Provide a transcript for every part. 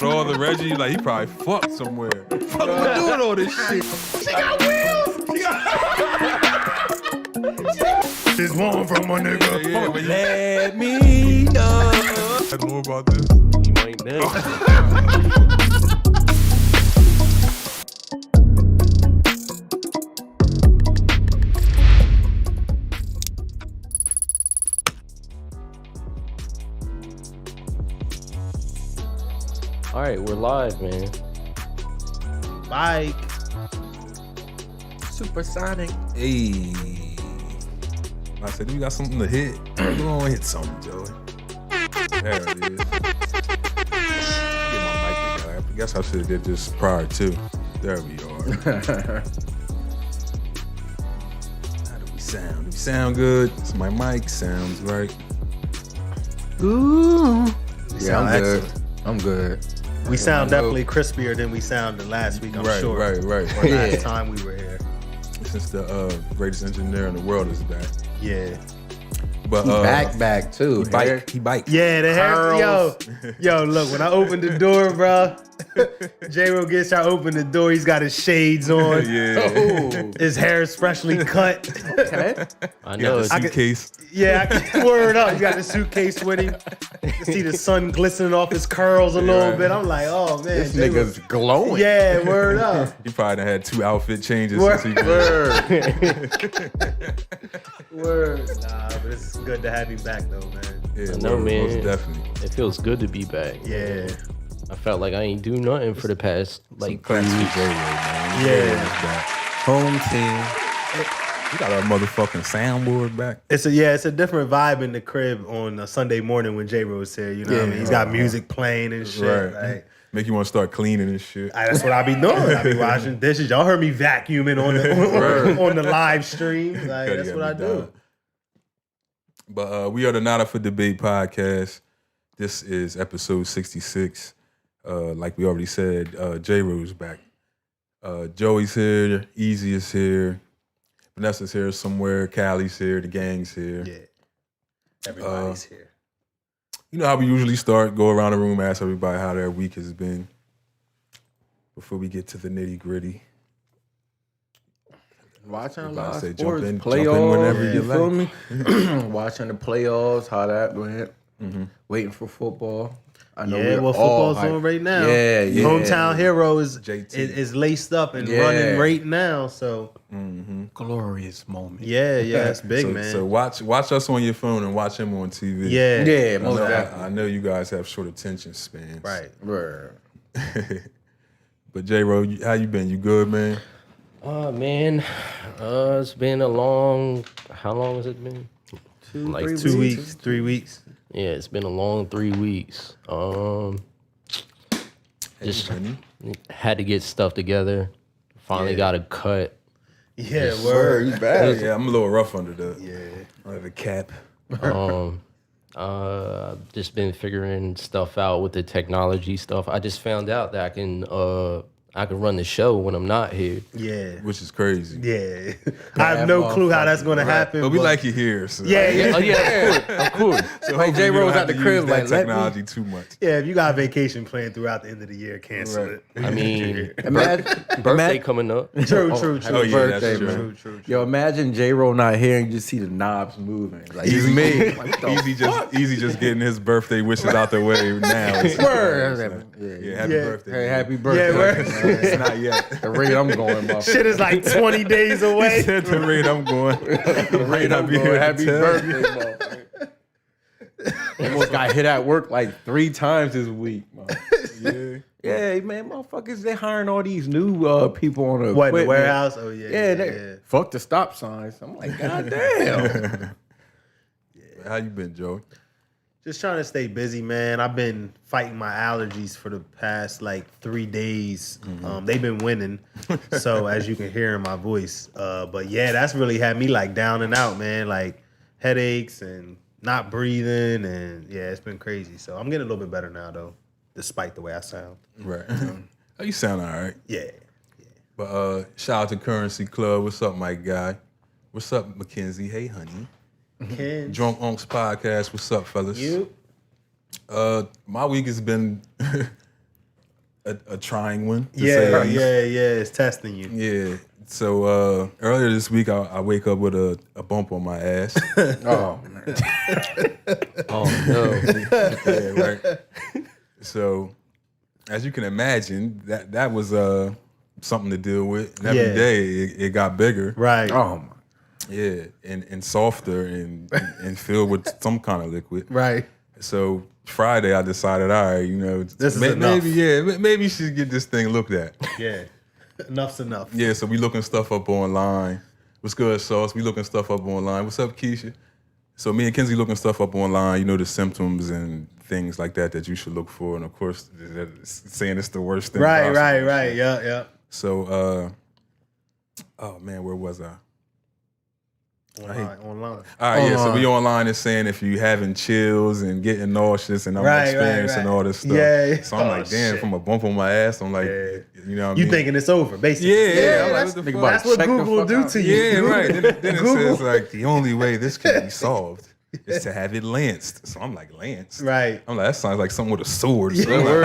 all the Reggie, like he probably fucked somewhere. Fuck, we doing all this shit. She got wheels. This one from my nigga. Yeah, when you Let me know. I know about this. You might know. All right, we're live, man. Bike. Supersonic. Hey. I said, you got something to hit? Go on, hit something, Joey. There it is. Get my mic together. I guess I should have did this prior to. There we are. How do we sound? Do we sound good? So my mic sounds right. Ooh. Yeah, I'm good. I'm good. We sound definitely crispier than we sounded last week, I'm sure. Right. Or last time we were here. Since the greatest engineer in the world is back. Yeah. But back too. He bite. Yeah, the hair. Yo, look, when I opened the door, bro, J-Ro gets out, open the door, he's got his shades on. Yeah. His hair is freshly cut. Okay. I know. The suitcase. Yeah, I can word up. He got the suitcase with him. You can see the sun glistening off his curls a little bit. I'm like, oh, man. This nigga's glowing. Yeah, word up. He probably done had 2 outfit changes Word. since he Word. Nah, but it's good to have you back, though, man. Yeah, I know, man. Most definitely. It feels good to be back. Yeah. I felt like I ain't do nothing for the past like 3 Classic weeks. J-Ro, man. Yeah. Back. Home team. You got our motherfucking soundboard back. It's a different vibe in the crib on a Sunday morning when J-Ro's here. You know what I mean? He's got music playing and shit. Right. Like, Make you want to start cleaning and shit. that's what I be doing. I be washing dishes. Y'all heard me vacuuming on the live stream. Like, that's what I do. But we are the Not Up for Debate podcast. This is episode 66. Like we already said, J-Ro's back. Joey's here. Easy is here. Vanessa's here somewhere. Callie's here. The gang's here. Yeah. Everybody's here. You know how we usually start, go around the room, ask everybody how their week has been before we get to the nitty gritty. Watching a Everybody lot say of jump sports, in playoffs, whenever you feel like. me? Watching the playoffs, how that went. Waiting for football. I know Yeah, we're well, all football's on right now. Yeah. Hometown Hero is JT. laced up and Yeah. running right now. So glorious moment. yeah, it's big, man. So watch us on your phone and watch him on TV. yeah, Yeah, I most know, definitely. I know you guys have short attention spans. right. Word. But J-Ro, how you been? You good, man? Man, it's been a long. How long has it been? 2 weeks, 3 weeks. Yeah, it's been a long 3 weeks. Just Honey. had to get stuff together. Finally got a cut. Yeah, Word, word. you bad. Yeah, I'm a little rough under the Yeah. the cap. Just been figuring stuff out with the technology stuff. I just found out that I can run the show when I'm not here. Yeah. Which is crazy. Yeah. I have no clue how that's going to happen. But we like you here. So. Yeah. Oh yeah, of course. So Like hopefully J-Ro's you don't at have the to crib, use that like, let me- technology too much. Yeah, if you got a vacation planned throughout the end of the year, cancel Right. it. I mean, Imagine, birthday coming up. True. Oh, Happy yeah, birthday, that's man. True. Yo, imagine J-Ro not here and you just see the knobs moving. Like, it's me. Like, what the Easy just getting his birthday wishes out the way now. Word. Yeah, happy Yeah. birthday. Hey, man. happy birthday. Yeah, word. It's not yet. The rate I'm going, my Shit is like 20 days away. At the rate I'm going. The rate I'm I'll be going. here. Happy Happy birthday, motherfucker. Almost got hit at work like 3 times this week, man. Yeah. Yeah, man, motherfuckers, they hiring all these new people on the What, the equipment. warehouse? Oh, yeah. Yeah, fuck the stop signs. I'm like, God damn. How you been, Joey? Just trying to stay busy, man. I've been fighting my allergies for the past like 3 days. They've been winning, so as you can hear in my voice. But yeah, that's really had me like down and out, man. Like headaches and not breathing, and yeah, it's been crazy. So I'm getting a little bit better now, though, despite the way I sound. Right. Oh, you sound all right. Yeah. But shout out to Currency Club. What's up, Mike Guy? What's up, Mackenzie? Hey, honey. Ken, Drunk Unks Podcast. What's up, fellas? you? My week has been a trying one. To Yeah, say the least. it's testing you. Yeah. So earlier this week, I wake up with a bump on my ass. Oh man. Oh no. Yeah, right. So, as you can imagine, that was something to deal with. And every day it got bigger. Right. Oh my. Yeah, and softer and filled with some kind of liquid. Right. So Friday, I decided, all right, This is enough. maybe you should get this thing looked at. Yeah. Enough's enough. Yeah, so we looking stuff up online. What's good, Sauce? We looking stuff up online. What's up, Keisha? So me and Kenzie looking stuff up online, the symptoms and things like that you should look for. And of course, saying it's the worst thing Right. possible. Yeah. So, oh man, where was I? Online. All right, yeah. So we online is saying if you having chills and getting nauseous and I'm experiencing all this stuff. Yeah. So I'm like, damn, shit. from a bump on my ass, I'm like, you know what I You mean? thinking it's over, basically. Yeah, I'm like, that's, what the fuck? that's what Check the Google will fuck do out. to you. Yeah, right. Then it Google. says like the only way this can be solved is to have it lanced. So I'm like, lanced? Right. I'm like, that sounds like something with a sword. So, so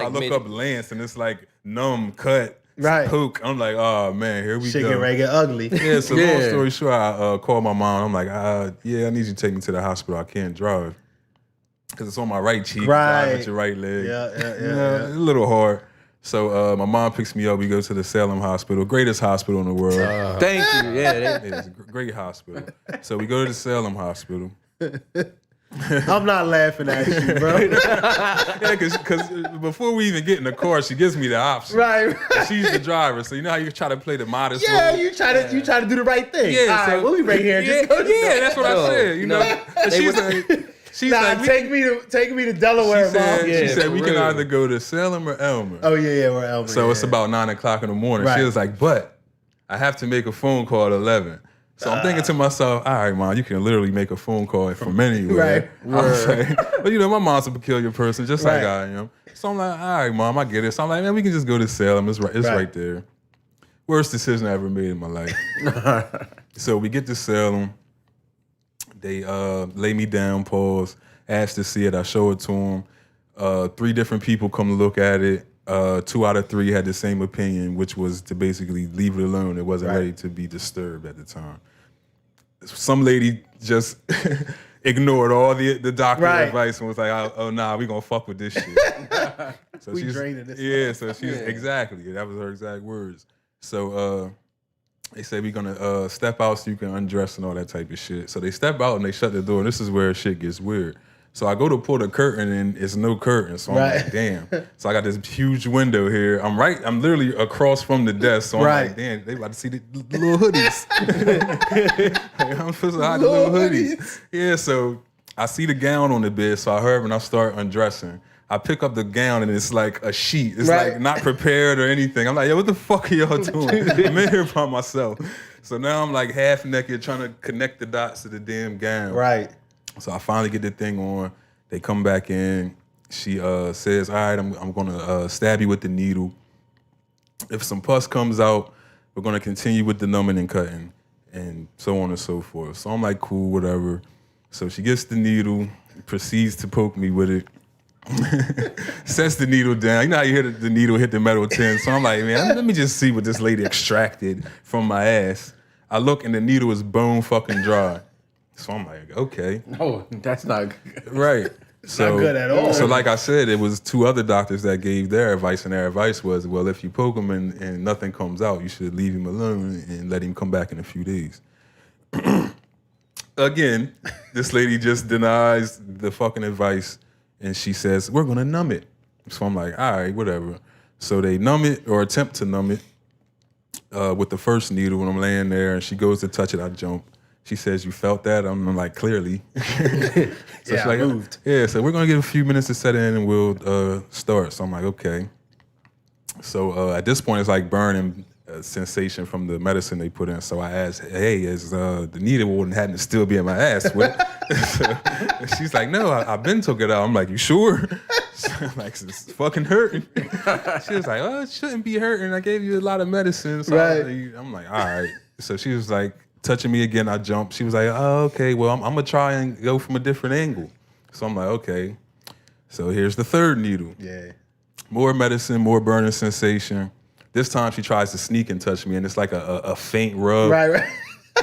I look up lance and it's like numb, cut, Right. poke. I'm like, oh man, here we Shit go. get ready to get ugly. Yeah, so long Yeah. story short, I called my mom. I'm like, yeah, I need you to take me to the hospital. I can't drive. Because it's on my right cheek, Right. drive with your right leg. Yeah. A little hard. So my mom picks me up. We go to the Salem Hospital, greatest hospital in the world. Thank you. Yeah. It's a great hospital. So we go to the Salem Hospital. I'm not laughing at you, bro. Yeah, because before we even get in the car, she gives me the option. right. She's the driver, so you know how you try to play the modest Yeah, role? you try to do the right thing. Yeah, All so- right, we'll be right here. Yeah, Just go to yeah, that's what I said. You know, And she's like, take me to Delaware, she Mom. said we for can real. either go to Salem or Elmer. Oh yeah, we're Elmer. So yeah. it's about 9:00 in the morning. Right. She was like, but I have to make a phone call at 11. So I'm thinking to myself, all right, Mom, you can literally make a phone call from anywhere. Right. I was like, but my mom's a peculiar person, just like Right. I am. So I'm like, all right, Mom, I get it. So I'm like, man, we can just go to Salem. It's Right. right there. Worst decision I ever made in my life. So we get to Salem. They lay me down, pause, ask to see it. I show it to them. 3 different people come look at it. 2 out of 3 had the same opinion, which was to basically leave it alone. It wasn't Right. ready to be disturbed at the time. Some lady just ignored all the doctor's Right. advice and was like, oh nah, we gonna fuck with this shit. So We she's draining this so she's exactly, that was her exact words. So they say we're gonna step out so you can undress and all that type of shit. So they step out and they shut the door, and this is where shit gets weird. So I go to pull the curtain and it's no curtain. So I'm Right. like, damn. So I got this huge window here. I'm literally across from the desk. So I'm Right. like, damn, they about to see the little hoodies. I'm supposed to hide the little hoodies. Yeah, so I see the gown on the bed. So I hurry and I start undressing. I pick up the gown and it's like a sheet. It's Right. like not prepared or anything. I'm like, yo, what the fuck are y'all doing? I'm in here by myself. So now I'm like half naked trying to connect the dots to the damn gown. Right. So I finally get the thing on. They come back in. She says, all right, I'm going to stab you with the needle. If some pus comes out, we're going to continue with the numbing and cutting and so on and so forth. So I'm like, cool, whatever. So she gets the needle, proceeds to poke me with it. Sets the needle down. You know how you hear the needle hit the metal tin? So I'm like, man, let me just see what this lady extracted from my ass. I look and the needle is bone fucking dry. So I'm like, okay. No, that's not good. Right. So, Not good at all. So like I said, it was 2 other doctors that gave their advice, and their advice was, well, if you poke him and nothing comes out, you should leave him alone and let him come back in a few days. Again, this lady just denies the fucking advice, and she says, we're going to numb it. So I'm like, all right, whatever. So they numb it or attempt to numb it with the first needle when I'm laying there, and she goes to touch it, I jump. She says, you felt that? I'm like, clearly. Yeah, she's I moved. Yeah, so we're going to give a few minutes to set in and we'll start. So I'm like, okay. So at this point, it's like burning sensation from the medicine they put in. So I asked, hey, is the needle hadn't still be in my ass? What? So she's like, no, I've been took it out. I'm like, you sure? So I'm like, it's fucking hurting. She was like, oh, it shouldn't be hurting. I gave you a lot of medicine. So Right. I'm like, all right. So she was like, touching me again, I jumped. She was like, oh, okay, well, I'm going to try and go from a different angle. So I'm like, okay. So here's the third needle. Yeah. More medicine, more burning sensation. This time she tries to sneak and touch me, and it's like a faint rub. Right.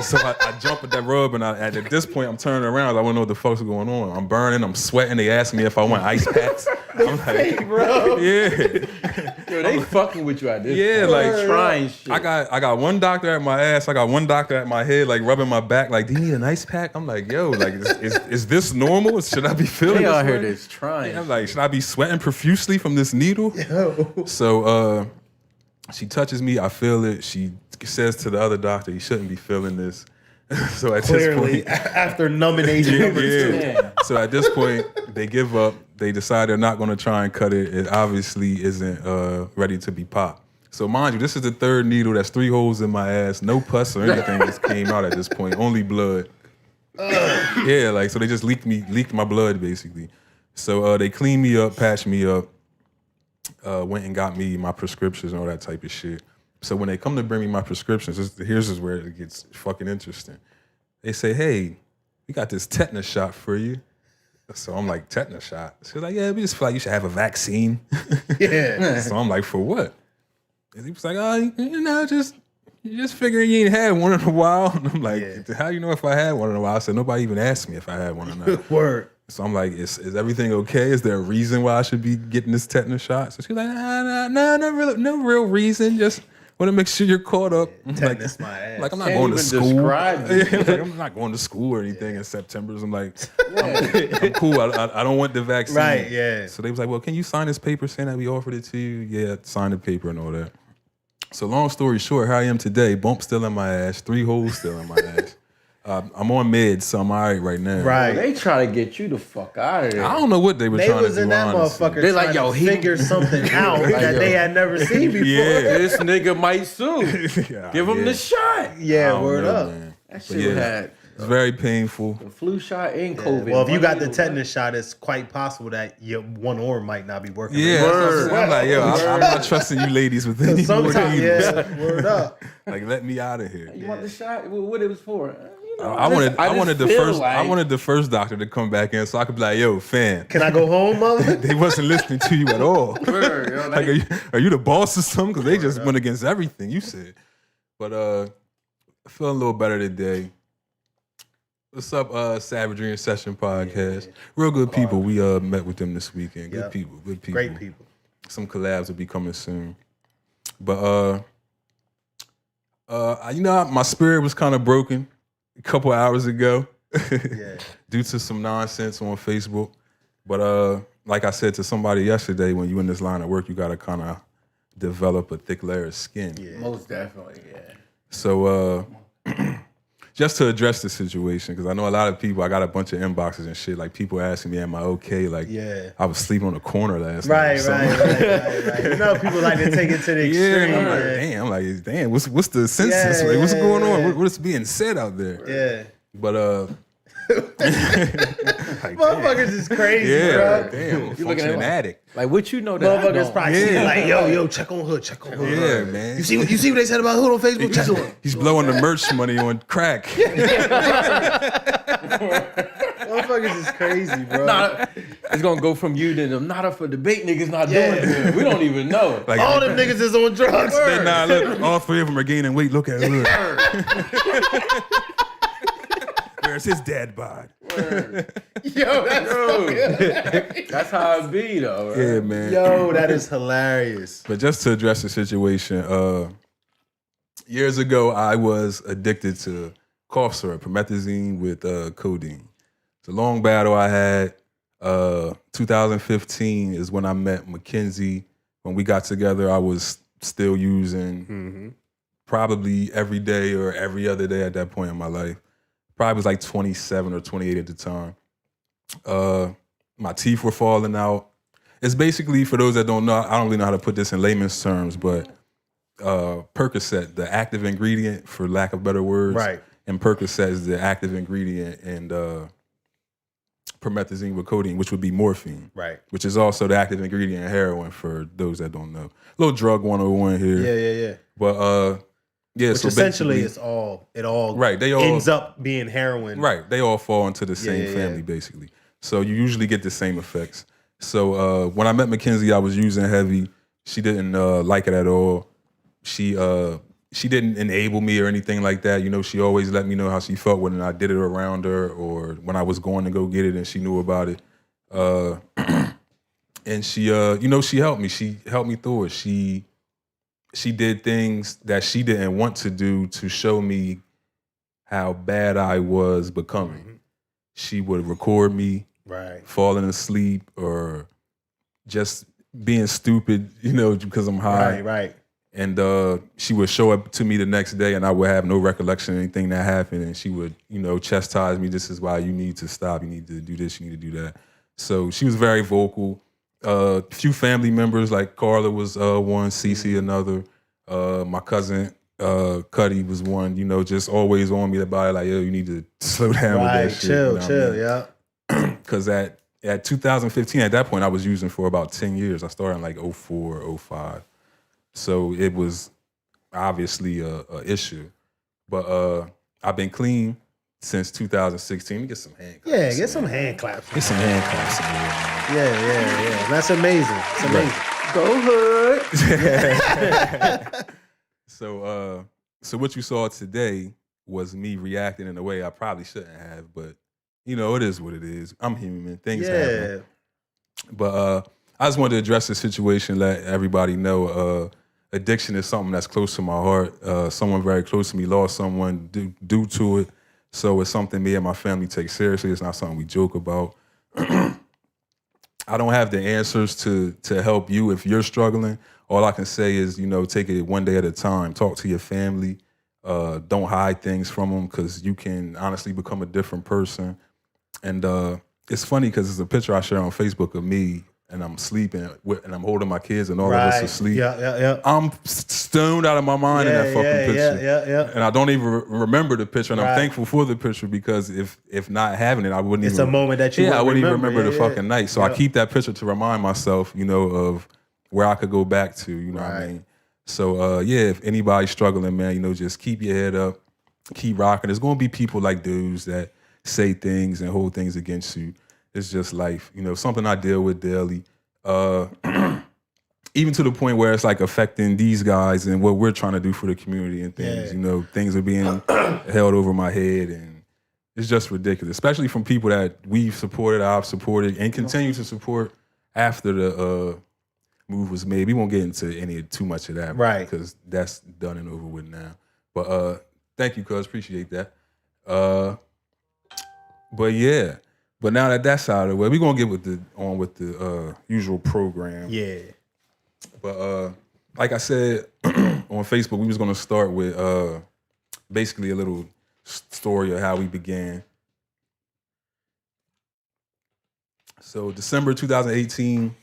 So I jump at that rub, and at this point, I'm turning around. I want to know what the fuck's going on. I'm burning. I'm sweating. They ask me if I want ice packs. I'm like, Hey, bro. yeah. Yo, they fucking with you at this Yeah, point. like They trying shit. I got one doctor at my ass. I got one doctor at my head, like rubbing my back. Like, do you need an ice pack? I'm like, yo, like, is this normal? Should I be feeling They this out here way? that's trying. Yeah, I'm like, should I be sweating profusely from this needle? So she touches me. I feel it. She says to the other doctor, you shouldn't be feeling this. So at Clearly, this point, after numbing agent number 2. Yeah. so at this point, they give up. They decide they're not going to try and cut it. It obviously isn't ready to be popped. So mind you, this is the third needle. That's 3 holes in my ass. No pus or anything just came out at this point. Only blood. Yeah, like so they just leaked my blood basically. So they cleaned me up, patched me up, went and got me my prescriptions and all that type of shit. So when they come to bring me my prescriptions, here's where it gets fucking interesting. They say, hey, we got this tetanus shot for you. So I'm like, tetanus shot? She's like, yeah, we just feel like you should have a vaccine. Yeah. So I'm like, for what? And he was like, oh, just figuring you ain't had one in a while. And I'm like, how you know if I had one in a while? I said, nobody even asked me if I had one or not. Word. So I'm like, is everything okay? Is there a reason why I should be getting this tetanus shot? So she's like, no real reason. Just want to make sure you're caught up. Tetanus my ass. Like I'm not Can't going to even school. describe it. Like, I'm not going to school or anything in September. So I'm like, I'm cool. I don't want the vaccine. Right, yeah. So they was like, well, can you sign this paper saying that we offered it to you? Yeah, sign the paper and all that. So long story short, here I am today. Bump still in my ass. 3 holes still in my ass. I'm on meds, so I'm all right now. Right. They try to get you the fuck out of there. I don't know what they were They trying was to do. in that honestly. motherfucker They like, trying yo, to he- figure something out that yo. they had never seen before. Yeah. This nigga might sue. Yeah, Give him yeah. the shot. I Yeah, don't word know, up. man. That But shit yeah, had it's very painful. the flu shot and COVID. Well, if you One got the needle, tetanus shot, it's quite possible that your one arm might not be working. Yeah, that's what I'm saying. I'm like, yo, I'm not trusting you ladies with any more Sometimes, needles. yeah, word up. Like, let me out of here. You want the shot? What it was for? You know, I wanted just the feel first like- I wanted the first doctor to come back in so I could be like, yo, fam, Can I go home, mother? they wasn't listening to you at all. Word, yo, Like, are you the boss or something? Because they just went against everything you said. But I feel a little better today. What's up, Savagery and Session Podcast? Real good people. We met with them this weekend. Good Yep. people. Good people. Great people. Some collabs will be coming soon. But my spirit was kind of broken a couple hours ago Yeah. due to some nonsense on Facebook. But like I said to somebody yesterday, when you in this line of work, you gotta kind of develop a thick layer of skin. Yeah. Most definitely, yeah. So just to address the situation, because I know a lot of people, I got a bunch of inboxes and shit, like people asking me, am I okay? Like, Yeah. I was sleeping on the corner last night. or Right. something. You know, people like to take it to the Yeah, extreme. and I'm like, damn, what's the census? Yeah, like, what's yeah, going on? yeah. What's being said out there? Yeah. But like, Motherfuckers is crazy, yeah, bro. like, damn, I'm a looking functioning at- addict. Like what you know that I Motherfuckers don't. probably Yeah. see it like, yo, check on Hood, check on Hood. Yeah, man. You see what they said about Hood on Facebook? Check on Hood. He's blowing the merch money on crack. Motherfuckers is crazy, bro. Nah, it's gonna go from you to them. Not up for debate, niggas not Yeah. doing it. We don't even know. Like, All them niggas is on drugs. Say, nah, look, all 3 of them are gaining weight. Look at Hood. Where's his dad bod? Yo, That's how it be though. Right? Yeah, man. yo, that is hilarious. But just to address the situation, years ago I was addicted to cough syrup, promethazine with codeine. It's a long battle I had. 2015 is when I met Mackenzie. When we got together, I was still using probably every day or every other day at that point in my life. Probably was like 27 or 28 at the time. My teeth were falling out. It's basically, for those that don't know, I don't really know how to put this in layman's terms, but Percocet, the active ingredient, for lack of better words, Right. and Percocet is the active ingredient in promethazine with codeine, which would be morphine, Right. which is also the active ingredient in heroin for those that don't know. Little drug 101 here. Yeah. But yeah, Which so essentially basically- it all Right, they all- ends up being heroin. Right, they all fall into the same yeah, family yeah. basically. So you usually get the same effects. So when I met Mackenzie, I was using heavy. She didn't like it at all. She didn't enable me or anything like that. You know, she always let me know how she felt when I did it around her or when I was going to go get it and she knew about it. And she, you know, she helped me. She helped me through it. She did things that she didn't want to do to show me how bad I was becoming. Mm-hmm. She would record me falling asleep or just being stupid, you know, because I'm high. Right. And she would show up to me the next day and I would have no recollection of anything that happened. And she would, you know, chastise me. This is why you need to stop. You need to do this. You need to do that. So she was very vocal. A few family members, like Carla was one, Cece another. My cousin Cuddy was one, you know, just always on me about it, like, yo, you need to slow down with that shit. Chill, you know yeah. Because at 2015, at that point, I was using for about 10 years. I started in like 04, 05. So it was obviously a issue. But I've been clean since 2016. Let me get some hand claps. Yeah, get some hand claps. Get some hand claps in here, man. Yeah. That's amazing. It's amazing. Right. Go hood. So what you saw today was me reacting in a way I probably shouldn't have, but you know, it is what it is. I'm human. Things happen. But I just wanted to address the situation, let everybody know addiction is something that's close to my heart. Someone very close to me lost someone due to it. So it's something me and my family take seriously. It's not something we joke about. I don't have the answers to help you if you're struggling. All I can say is, you know, take it one day at a time. Talk to your family. Don't hide things from them because you can honestly become a different person. And it's funny because it's a picture I share on Facebook of me and I'm sleeping and I'm holding my kids and all of us asleep. Yeah. I'm stoned out of my mind in that fucking picture. Yeah. And I don't even remember the picture. And I'm thankful for the picture because if not having it, I wouldn't It's a moment that you I wouldn't even remember the the fucking night. So I keep that picture to remind myself, you know, of where I could go back to, you know what I mean? So if anybody's struggling, man, you know, just keep your head up, keep rocking. There's gonna be people like dudes that say things and hold things against you. It's just life, you know, something I deal with daily. Even to the point where it's like affecting these guys and what we're trying to do for the community and things, you know, things are being held over my head and it's just ridiculous, especially from people that we've supported, I've supported and continue to support after the move was made. We won't get into too much of that, because that's done and over with now. But thank you, cuz, appreciate that. But yeah, but now that that's out of the way, we're gonna get on with the usual program. Yeah. But like I said on Facebook, we was gonna start with basically a little story of how we began. So December 2018,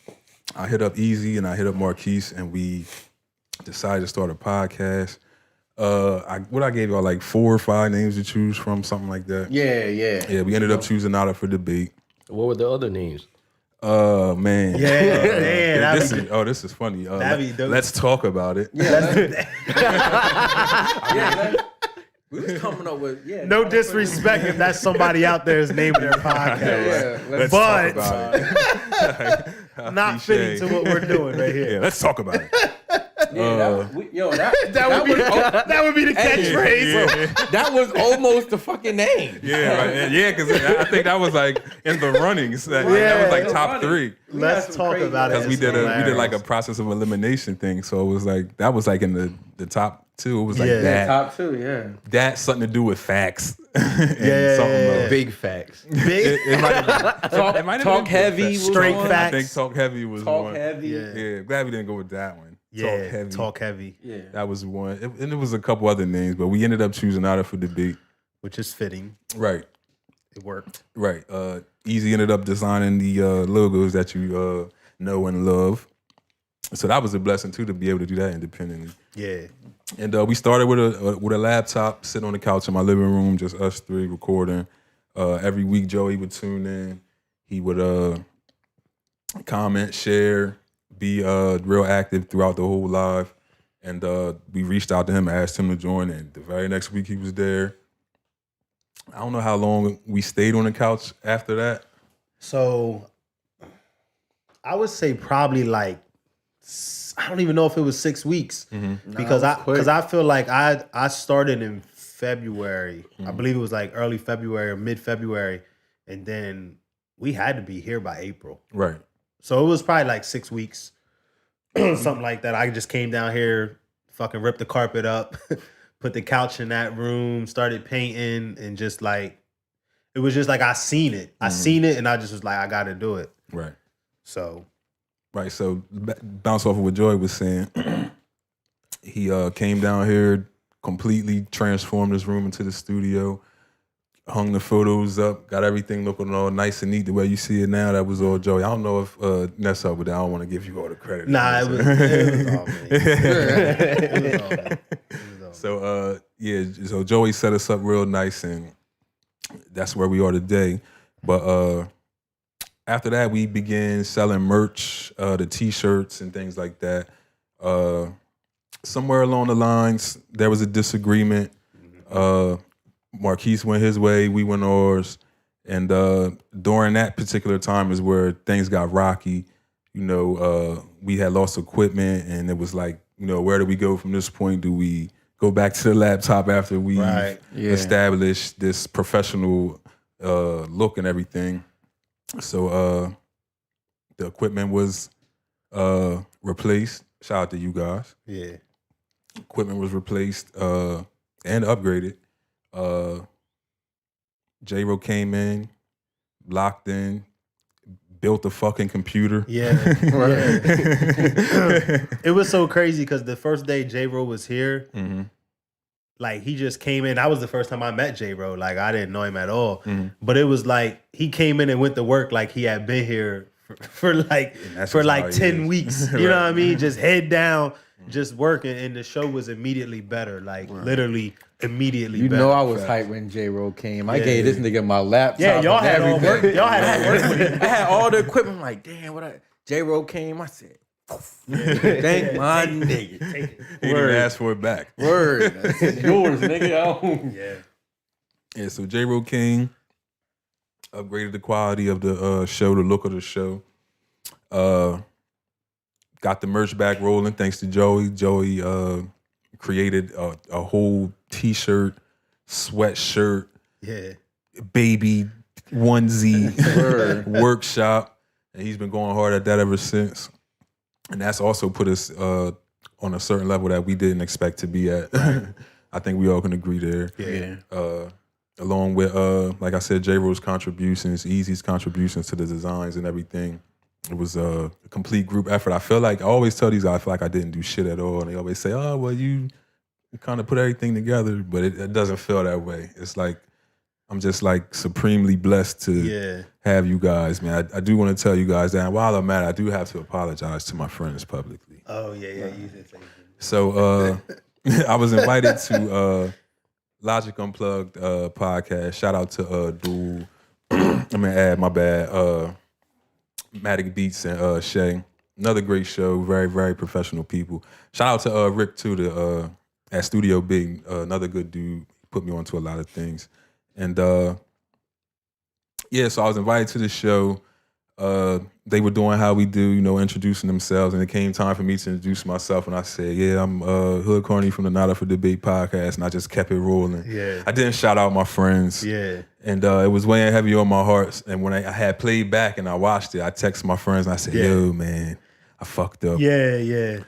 I hit up Easy and I hit up Marquise and we decided to start a podcast. I gave y'all like 4 or 5 names to choose from, something like that. Yeah, we ended up choosing Not Up for Debate. What were the other names? Man. Yeah, this is funny. Let's talk about it. We was coming up with no disrespect if that's somebody out there's naming their podcast. Let's talk about it. Not fitting to what we're doing right here. Yeah, let's talk about it. That would be the catchphrase. Bro, that was almost the fucking name. Yeah, right. Yeah, because I think that was like in the runnings. That was like top 3. Let's talk about it. Because we did like a process of elimination thing. So it was like that was like in the top 2. It was like that. Top 2, yeah. That's something to do with facts. Something Big facts. It might have Talk been heavy. Straight was facts. I think Talk Heavy was Talk one. heavy. Yeah, glad we didn't go with that one. Talk heavy. Yeah. That was one. And there was a couple other names, but we ended up choosing Not Up for Debate. Which is fitting. Right. It worked. Right. Easy ended up designing the logos that you know and love. So that was a blessing too, to be able to do that independently. Yeah. And we started with a laptop, sitting on the couch in my living room, just us 3 recording. Every week Joey would tune in. He would comment, share, be real active throughout the whole live. And we reached out to him, asked him to join, and the very next week he was there. I don't know how long we stayed on the couch after that. So I would say probably like I don't even know if it was 6 weeks because I feel like I started in February. I believe it was like early February or mid February, and then we had to be here by April. Right. So it was probably like 6 weeks, something like that. I just came down here, fucking ripped the carpet up, put the couch in that room, started painting, and just like it was just like I seen it. I seen it, and I just was like, I got to do it. Right. So. Right, so bounce off of what Joy was saying. He came down here, completely transformed his room into the studio, hung the photos up, got everything looking all nice and neat the way you see it now. That was all Joey. I don't know if Ness helped with that. I don't want to give you all the credit. Nah, it was all me. It was all me. So so Joey set us up real nice, and that's where we are today. But after that, we began selling merch, the T-shirts and things like that. Somewhere along the lines, there was a disagreement. Marquise went his way, we went ours. And during that particular time is where things got rocky. You know, we had lost equipment, and it was like, you know, where do we go from this point? Do we go back to the laptop after we established this professional look and everything? So the equipment was replaced. Shout out to you guys. Yeah. Equipment was replaced and upgraded. J-Ro came in, locked in, built a fucking computer. Yeah. It was so crazy because the first day J-Ro was here, like he just came in. That was the first time I met J-Ro. Like I didn't know him at all. But it was like he came in and went to work like he had been here for like 10 weeks. You know what I mean? Just head down, just working, and the show was immediately better. Like literally immediately better. You know I was hyped when J-Ro came. I gave this nigga my laptop. Yeah, y'all had all work. Y'all had all work with it. I had all the equipment. I'm like, damn, J-Ro came. I said, thank my nigga. He didn't ask for it back. Word. That's yours, nigga. Yeah, so J-Ro King upgraded the quality of the show, the look of the show. Got the merch back rolling thanks to Joey. Joey created a whole T-shirt, sweatshirt, baby onesie workshop, and he's been going hard at that ever since. And that's also put us on a certain level that we didn't expect to be at. I think we all can agree there. Yeah. Along with, like I said, J-Ro's contributions, Easy's contributions to the designs and everything. It was a complete group effort. I feel like, I always tell these guys, I feel like I didn't do shit at all. And they always say, oh, well, you kind of put everything together. But it doesn't feel that way. It's like, I'm just like supremely blessed to have you guys, man. I do want to tell you guys that while I'm at it, I do have to apologize to my friends publicly. Oh, yeah. You said something. So I was invited to Logic Unplugged podcast. Shout out to Duel. I'm gonna add my bad. Matic Beats and Shay. Another great show. Very, very professional people. Shout out to Rick too, at Studio Big. Another good dude. Put me onto a lot of things. And so I was invited to the show. They were doing how we do, you know, introducing themselves, and it came time for me to introduce myself, and I said, yeah, I'm Hood Corny from the Not Up for Debate podcast, and I just kept it rolling. Yeah. I didn't shout out my friends. Yeah. And it was weighing heavy on my heart, and when I had played back and I watched it, I texted my friends, and I said, yo, man, I fucked up. Yeah.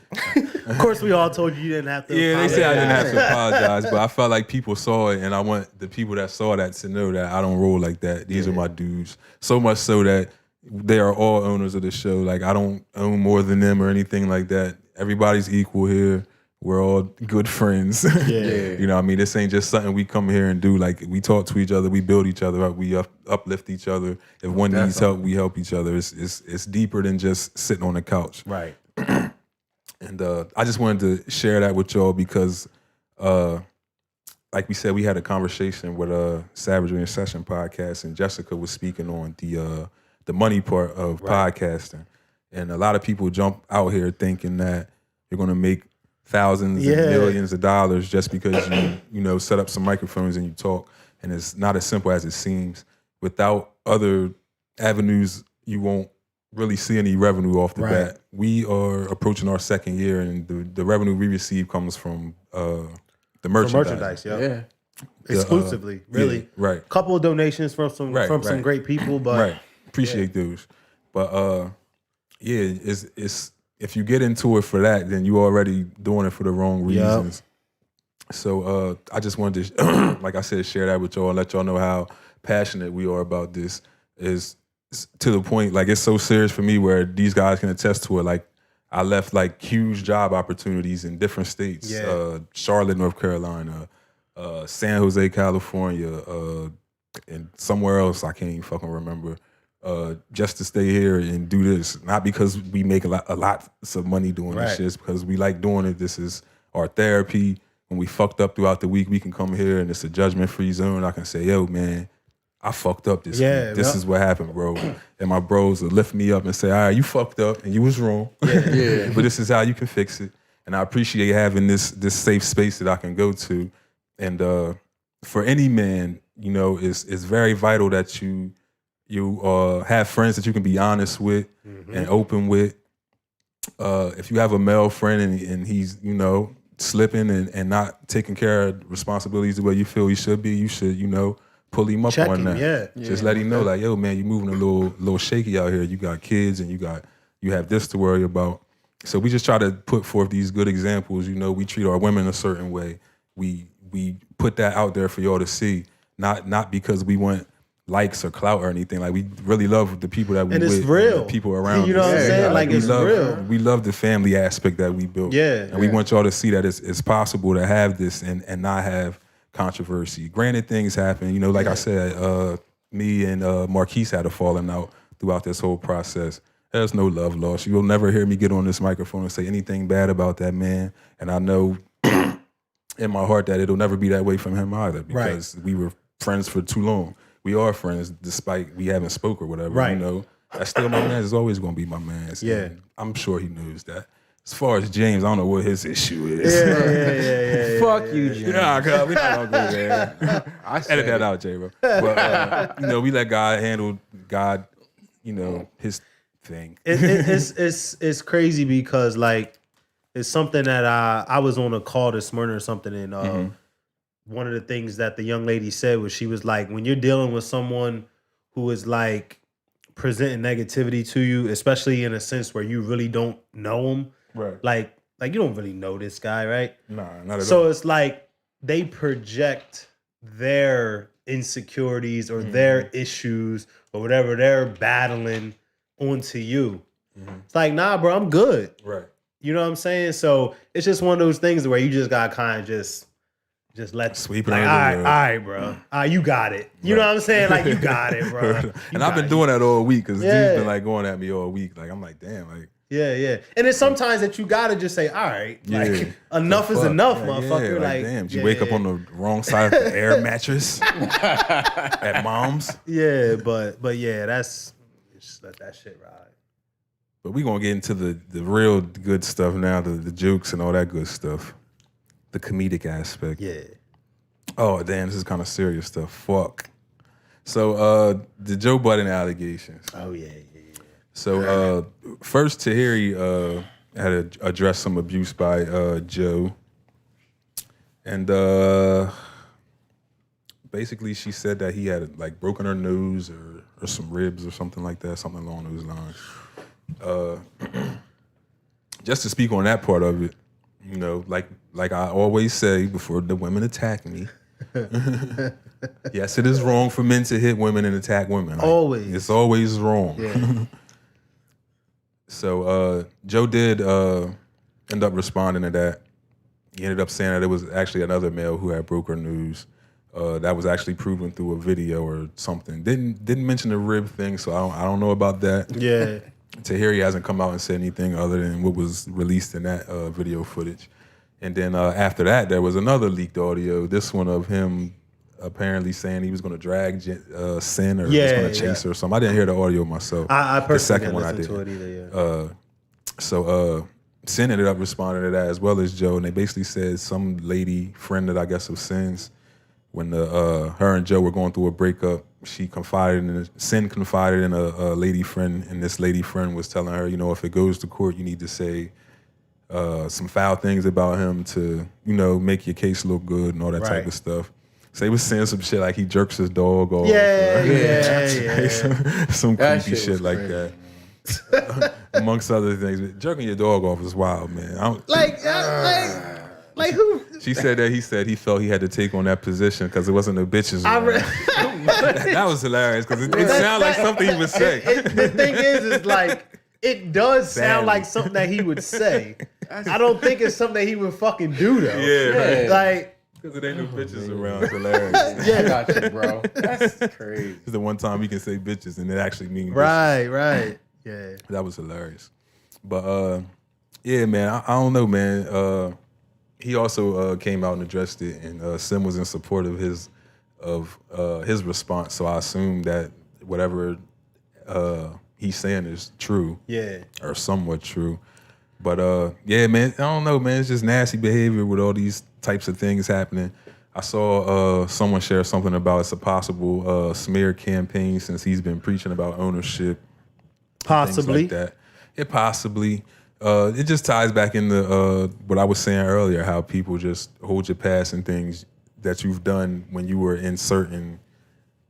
Of course, we all told you didn't have to apologize. They said I didn't have to apologize, but I felt like people saw it, and I want the people that saw that to know that I don't roll like that. These are my dudes. So much so that they are all owners of the show. Like, I don't own more than them or anything like that. Everybody's equal here. We're all good friends. You know what I mean? This ain't just something we come here and do. Like, we talk to each other. We build each other up. We uplift each other. If one needs help, we help each other. It's deeper than just sitting on the couch. Right. And I just wanted to share that with y'all because, like we said, we had a conversation with Savagery and Session podcast, and Jessica was speaking on the money part of podcasting. And a lot of people jump out here thinking that you're going to make thousands and millions of dollars just because you know, set up some microphones and you talk. And it's not as simple as it seems. Without other avenues, you won't really see any revenue off the Right. bat. We are approaching our second year, and the revenue we receive comes from the For merchandise. merchandise, yo. Yeah. Exclusively, really. yeah, right. Couple of donations from some Right. great people, but Right. Appreciate those. But yeah, it's if you get into it for that, then you already doing it for the wrong reasons. So I just wanted to, like I said, share that with y'all and let y'all know how passionate we are about this. Is to the point, like it's so serious for me where these guys can attest to it. Like I left like huge job opportunities in different states. Charlotte, North Carolina, San Jose, California, and somewhere else I can't even fucking remember. Just to stay here and do this, not because we make a lot of money doing this shit, it's because we like doing it. This is our therapy. When we fucked up throughout the week, we can come here and it's a judgment-free zone. I can say, yo, man, I fucked up this week. This is what happened, bro. And my bros will lift me up and say, all right, you fucked up and you was wrong. But this is how you can fix it. And I appreciate having this safe space that I can go to. And for any man, you know, it's very vital that you have friends that you can be honest with and open with. If you have a male friend and he's, you know, slipping and not taking care of responsibilities the way you feel he should be, you should, you know, pull him up on that. Just let him know, like, yo, man, you moving a little shaky out here. You got kids and you have this to worry about. So we just try to put forth these good examples. You know, we treat our women a certain way. We put that out there for y'all to see, not because we want likes or clout or anything. Like we really love the people that we and with, it's real. and the people around. You know what I'm saying? Like it's real. We love the family aspect that we built. And we want y'all to see that it's possible to have this and not have controversy. Granted, things happen. You know, like I said, me and Marquise had a falling out throughout this whole process. There's no love lost. You'll never hear me get on this microphone and say anything bad about that man. And I know in my heart that it'll never be that way from him either, because we were friends for too long. We are friends despite we haven't spoke or whatever. You know, that's still my man. It's always going to be my man. And I'm sure he knows that. As far as James, I don't know what his issue is. Fuck you, James. We're not going to go there. Edit that out, J-Bro. But, you know, we let God handle you know, his thing. It's crazy because, like, it's something that I was on a call this morning or something, and one of the things that the young lady said was, she was like, when you're dealing with someone who is like presenting negativity to you, especially in a sense where you really don't know them, like you don't really know this guy, right? Nah, not at all. So it's like they project their insecurities or their issues or whatever they're battling onto you. It's like, nah, bro, I'm good. You know what I'm saying? So it's just one of those things where you just got to kind of just let sweep it like, under. all right, bro. You got it. You know what I'm saying? Like, you got it, bro. And I've been doing that all week because dude's been like going at me all week. Like, I'm like, damn, like. And it's sometimes that you gotta just say, all right, like enough is enough, motherfucker. Like, damn, did you wake up on the wrong side of the air mattress at mom's? But yeah, just let that shit ride. But we gonna get into the real good stuff now, the jokes and all that good stuff. The comedic aspect. Oh, damn, this is kind of serious stuff. Fuck. So the Joe Budden allegations. Oh, yeah. So first, Tahiri had addressed some abuse by Joe. And basically she said that he had like broken her nose or some ribs or something like that, something along those lines. Just to speak on that part of it, you know, like I always say before the women attack me, yes, it is wrong for men to hit women and attack women. Like, always. It's always wrong. So Joe did end up responding to that. He ended up saying that it was actually another male who had broke her nose. That was actually proven through a video or something. Didn't mention the rib thing, so I don't know about that. Tahiri hasn't come out and said anything other than what was released in that video footage. And then after that, there was another leaked audio. This one of him apparently saying he was going to drag Sin or was going to chase her or something. I didn't hear the audio myself. I personally the second didn't one I listen did. to it either. So Sin ended up responding to that as well as Joe, and they basically said some lady friend that I guess of Sin's, when her and Joe were going through a breakup, Sin confided in a lady friend, and this lady friend was telling her, if it goes to court, you need to say some foul things about him to, make your case look good and all that type of stuff. So they was saying some shit like he jerks his dog off. Some creepy shit like that. Amongst other things, but jerking your dog off is wild, man. Like who? She said that he felt he had to take on that position because it wasn't no bitches. That was hilarious because it sounded like something he would say. The thing is like it does sound like something that he would say. I don't think it's something that he would fucking do though. Yeah, like. Because it ain't no bitches around. It's hilarious. I got you, bro. That's crazy. It's the one time he can say bitches and it actually means bitches. Right. Yeah. That was hilarious. But yeah, man, I don't know, man. He also came out and addressed it, and Sim was in support of his response. So I assume that whatever he's saying is true. Yeah. Or somewhat true. But yeah, man, I don't know, man. It's just nasty behavior with all these types of things happening. I saw someone share something about it's a possible smear campaign since he's been preaching about ownership. Possibly. Things like that. It possibly. It just ties back into what I was saying earlier, how people just hold your past and things that you've done when you were in certain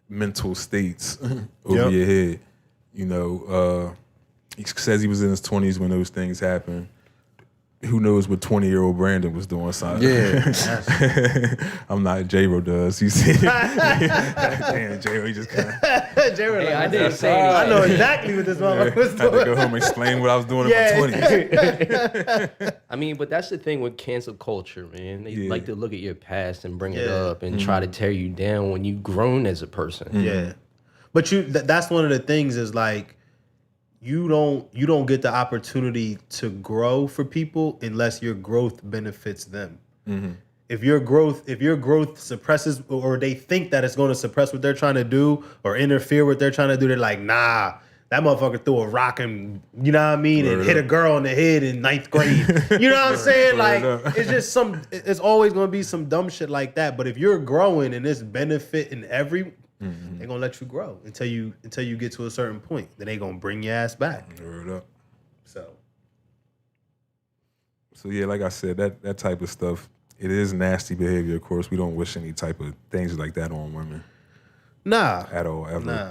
mental states over your head. He says he was in his 20s when those things happened. Who knows what 20-year-old Brandon was doing? I'm not. J-Ro does. You see? Damn, J-Ro, he just kind of. J-Ro, I didn't say anything. I know exactly what this motherfucker was doing. I had to go home and explain what I was doing in my 20s. I mean, but that's the thing with cancel culture, man. They like to look at your past and bring it up and try to tear you down when you've grown as a person. Yeah, but that's one of the things is like. You don't get the opportunity to grow for people unless your growth benefits them. Mm-hmm. If your growth suppresses or they think that it's going to suppress what they're trying to do or interfere with what they're trying to do, they're like, nah, that motherfucker threw a rock and you know what I mean, and hit a girl in the head in 9th grade. You know what I'm saying? Like it's just it's always going to be some dumb shit like that. But if you're growing and it's benefiting they're gonna let you grow until you get to a certain point. Then they gonna bring your ass back. Word up. So yeah, like I said, that type of stuff, it is nasty behavior. Of course, we don't wish any type of things like that on women. Nah. At all, ever. Nah.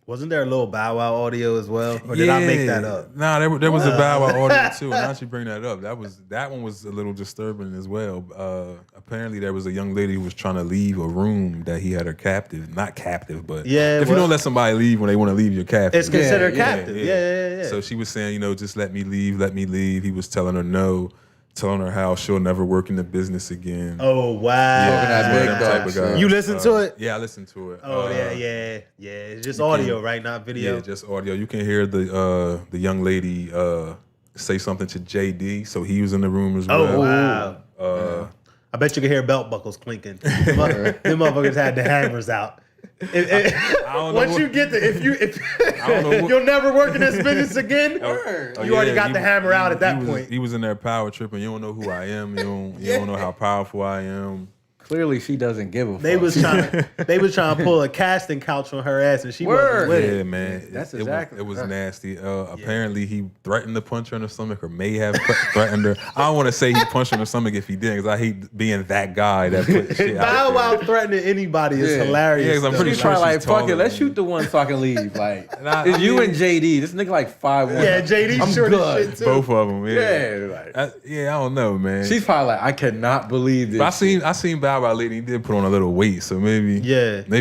Wasn't there a little Bow Wow audio as well? Or did I make that up? Nah, there was a Bow Wow audio too. Now that you bring that up, that one was a little disturbing as well. Apparently, there was a young lady who was trying to leave a room that he had her captive. Not captive, but if you don't let somebody leave when they want to leave, you're captive. It's considered captive. Yeah. So she was saying, just let me leave, let me leave. He was telling her no. Telling her how she'll never work in the business again. Oh, wow. That type of guy. You listened to it? Yeah, I listened to it. Oh, yeah. It's just audio, right? Not video. Yeah, just audio. You can hear the young lady say something to JD, so he was in the room as well. Oh, wow. I bet you can hear belt buckles clinking. Them motherfuckers had the hammers out. Once you get you'll never work in this business again. You already got the hammer out at that point. He was in there power tripping. You don't know who I am. You don't know how powerful I am. Clearly, she doesn't give a fuck. They was trying to pull a casting couch on her ass, and she wasn't with it. Yeah, man. That's exactly. It was nasty. Apparently, he threatened to punch her in the stomach, or may have threatened her. I don't want to say he punched her in the stomach if he did, because I hate being that guy that put shit out. Bow Wow threatening anybody is hilarious. Yeah, because I'm pretty sure she's like, fuck it, taller let's shoot the one so I can leave. Like, it's you and JD. This nigga like 5'1". Yeah, JD short as shit too. Both of them. Yeah, I don't know, man. She's probably like, I cannot believe this. But I seen Bow Wow lady. He did put on a little weight, so maybe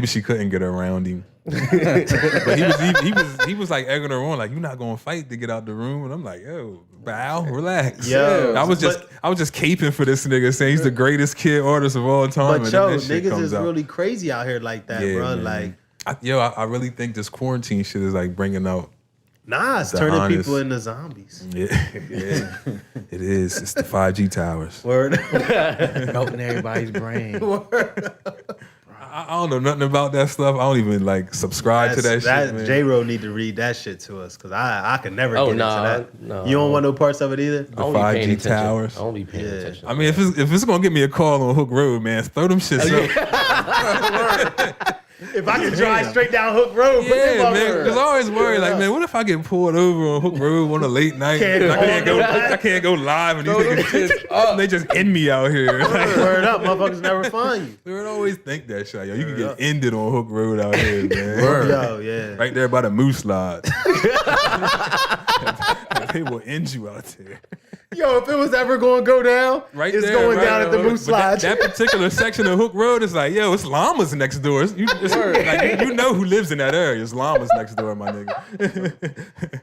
she couldn't get around him. But he was like egging her on, like, you're not gonna fight to get out the room, and I'm like, yo, Bow, relax. Yo, I was just caping for this nigga, saying he's the greatest kid artist of all time. But yo, niggas is really crazy out here like that, bro. Man. Like, I really think this quarantine shit is like bringing out. Nah, it's turning people into zombies. Yeah, it is. It's the 5G towers. Word. Melting everybody's brain. I I don't know nothing about that stuff. I don't even like subscribe to that shit, man. J-Ro need to read that shit to us because I could never get into that. No. You don't want no parts of it either? The 5G towers. I don't be paying attention. I mean, if it's gonna give me a call on Hook Road, man, throw them shits up. If I can drive straight down Hook Road, Yeah, man. Because I always worry, like, man, what if I get pulled over on Hook Road on a late night? I can't go live, and these niggas they just end me out here. Word up, motherfuckers never find you. We would always think that shit. Yo, you can get ended on Hook Road out here, man. Yo, yeah. Right there by the Moose Lodge. They will end you out there. Yo, if it was ever going to go down, Right it's there, going right down at the Moose Lodge. That particular section of Hook Road is like, yo, it's llamas next door. You know who lives in that area. It's llamas next door, my nigga.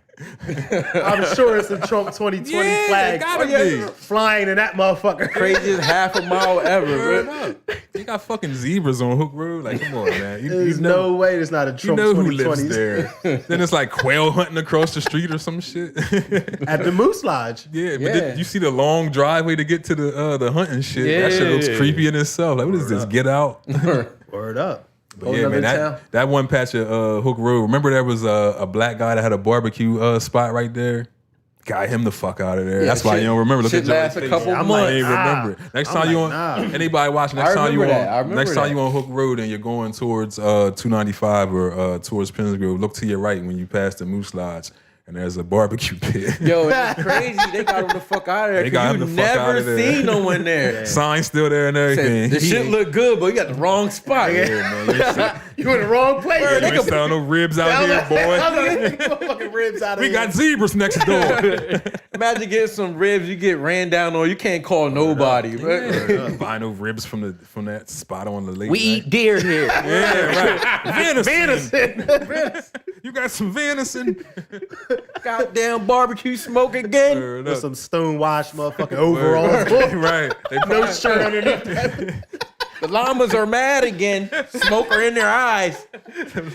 I'm sure it's a Trump 2020 flag gotta be. flying in that motherfucker. Craziest half a mile ever, Word bro. up. You got fucking zebras on Hook Road. Like, come on, man. There's no way there's not a You Trump know who 2020 lives there. Then it's like quail hunting across the street or some shit. at the Moose Lodge. Yeah, but Yeah. you see the long driveway to get to the hunting shit. That shit looks Yeah. creepy in itself. Like, what is this? Get out. Word up. But yeah, man, that one patch of Hook Road. Remember there was a black guy that had a barbecue spot right there? Got him the fuck out of there. Yeah, That's why you don't remember. Look shit at Joey's lasts a face. couple I months. ain't remember. Next time you on anybody watching, next time you on Hook Road and you're going towards 295 or towards Penns Grove, look to your right when you pass the Moose Lodge. And there's a barbecue pit. Yo, it's crazy. They got him the fuck out of there. They got him You the fuck out of never there. seen no one there. Sign still there and everything. The shit look good, but you got the wrong spot. Yeah, man. You in the wrong place. You ain't selling no ribs out here, boy. Fucking ribs out of We here. got zebras next door. Imagine getting some ribs, you get ran down on. You can't call nobody. Buy no ribs from that spot on the lake. We eat deer here. Yeah, right. Venison. You got some venison. Goddamn barbecue smoke again. Word With up. some stonewashed motherfucking overalls. Right. They No shirt underneath that. The llamas are mad again. Smoke are in their eyes.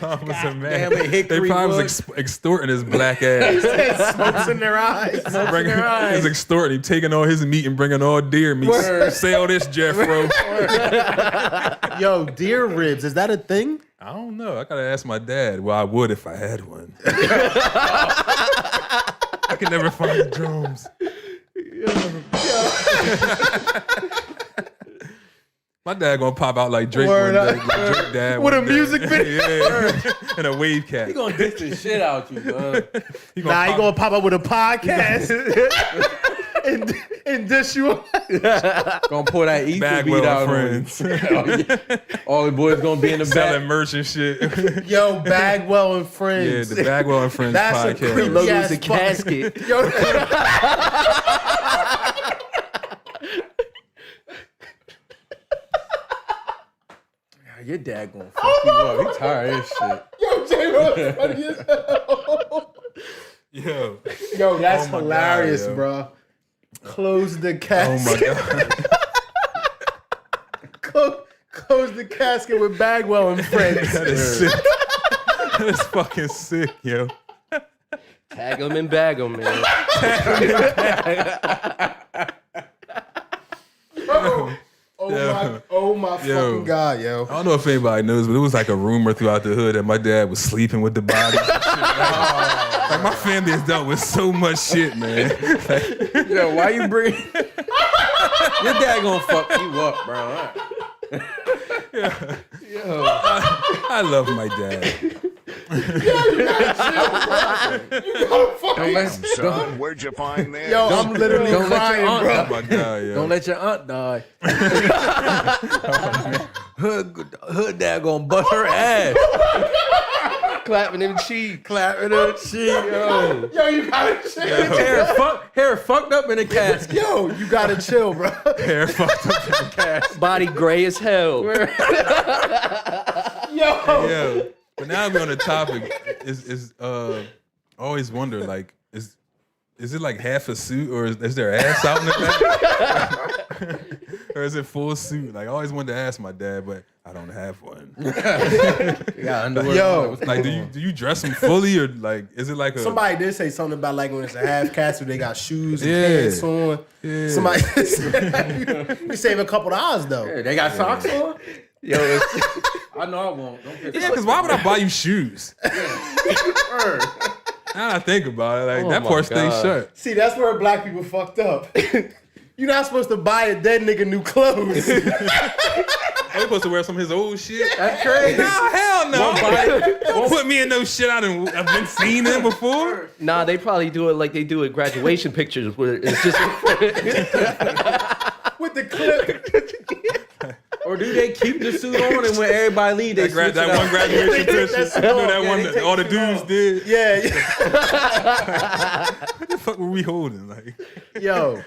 llamas are mad. Damn it, They hickory probably wood. was extorting his black ass. Smokes in their eyes. He's extorting, taking all his meat and bringing all deer meat. Word. Sell this, Jeffro. Yo, deer ribs, is that a thing? I don't know. I gotta ask my dad. Well, I would if I had one. I can never find the drums. My dad gonna pop out like Drake Word one day, up. like Drake dad With one a day. music video. Yeah, and a wave cap. He gonna diss the shit out you, bro. He Nah, he gonna pop up with a podcast and dish you up. Gonna pull that ether Bagwell beat out and on friends, you. All the boys gonna be in the selling back. merch and shit. Yo, Bagwell and Yeah, Friends. the Bagwell and Friends That's a podcast. creep. Logos Yes, a fuck. casket. Yo, Your dad gonna fuck you up. He tired of this shit. yo, J-Ro, funny as hell. Yo, Yo, that's Oh my God, hilarious, yo. bro. Close the oh casket. my god, Close the casket with Bagwell and Friends. that is sick. That is fucking sick, yo. Tag them and bag them, man. Oh my Yo. fucking God, yo. I don't know if anybody knows, but it was like a rumor throughout the hood that my dad was sleeping with the bodies. And shit. Like my family has dealt with so much shit, man. Yo, why you bring? Your dad gonna fuck you up, bro. I love my dad. Don't let, Son, where'd you find that? Yo, I'm literally don't let your crying, aunt bro. Oh my god, yo. don't let your aunt die. Hood dad gonna bust her ass. Clapping them cheeks. Clapping her cheek, yo. Yo, you gotta chill. Hair fucked up in a casket. Yo, you gotta chill, bro. Hair fucked up in the cast. Body gray as hell. Yo. Yeah. But now we're on the topic. Is I always wonder, like, is it like half a suit or is there ass out in the back? Or is it full suit? Like I always wanted to ask my dad, but I don't have one. Yeah, underwear. Yo. Like, do you dress them fully or like is it like a Somebody did say something about like when it's a half cast where they got shoes and Yeah. pants on. Yeah. Somebody said, we save a couple of hours though. They got socks on. Yo, I know I won't. Don't get Yeah, because why would I buy you shoes? Now I think about it, like Oh that my part stays God. shut. See, that's where black people fucked up. You're not supposed to buy a dead nigga new clothes. I'm supposed to wear some of his old shit. That's crazy. No, hell no. Don't put me in no shit I've been seen in before. Nah, they probably do it like they do at graduation pictures, where it's just With the clip. Or do they keep the suit on and when everybody leave, they switch That it one out? graduation They take picture. that You know off. that Yeah, one they that take all the it dudes off. did. Yeah. What the fuck were we holding? Like, Yo,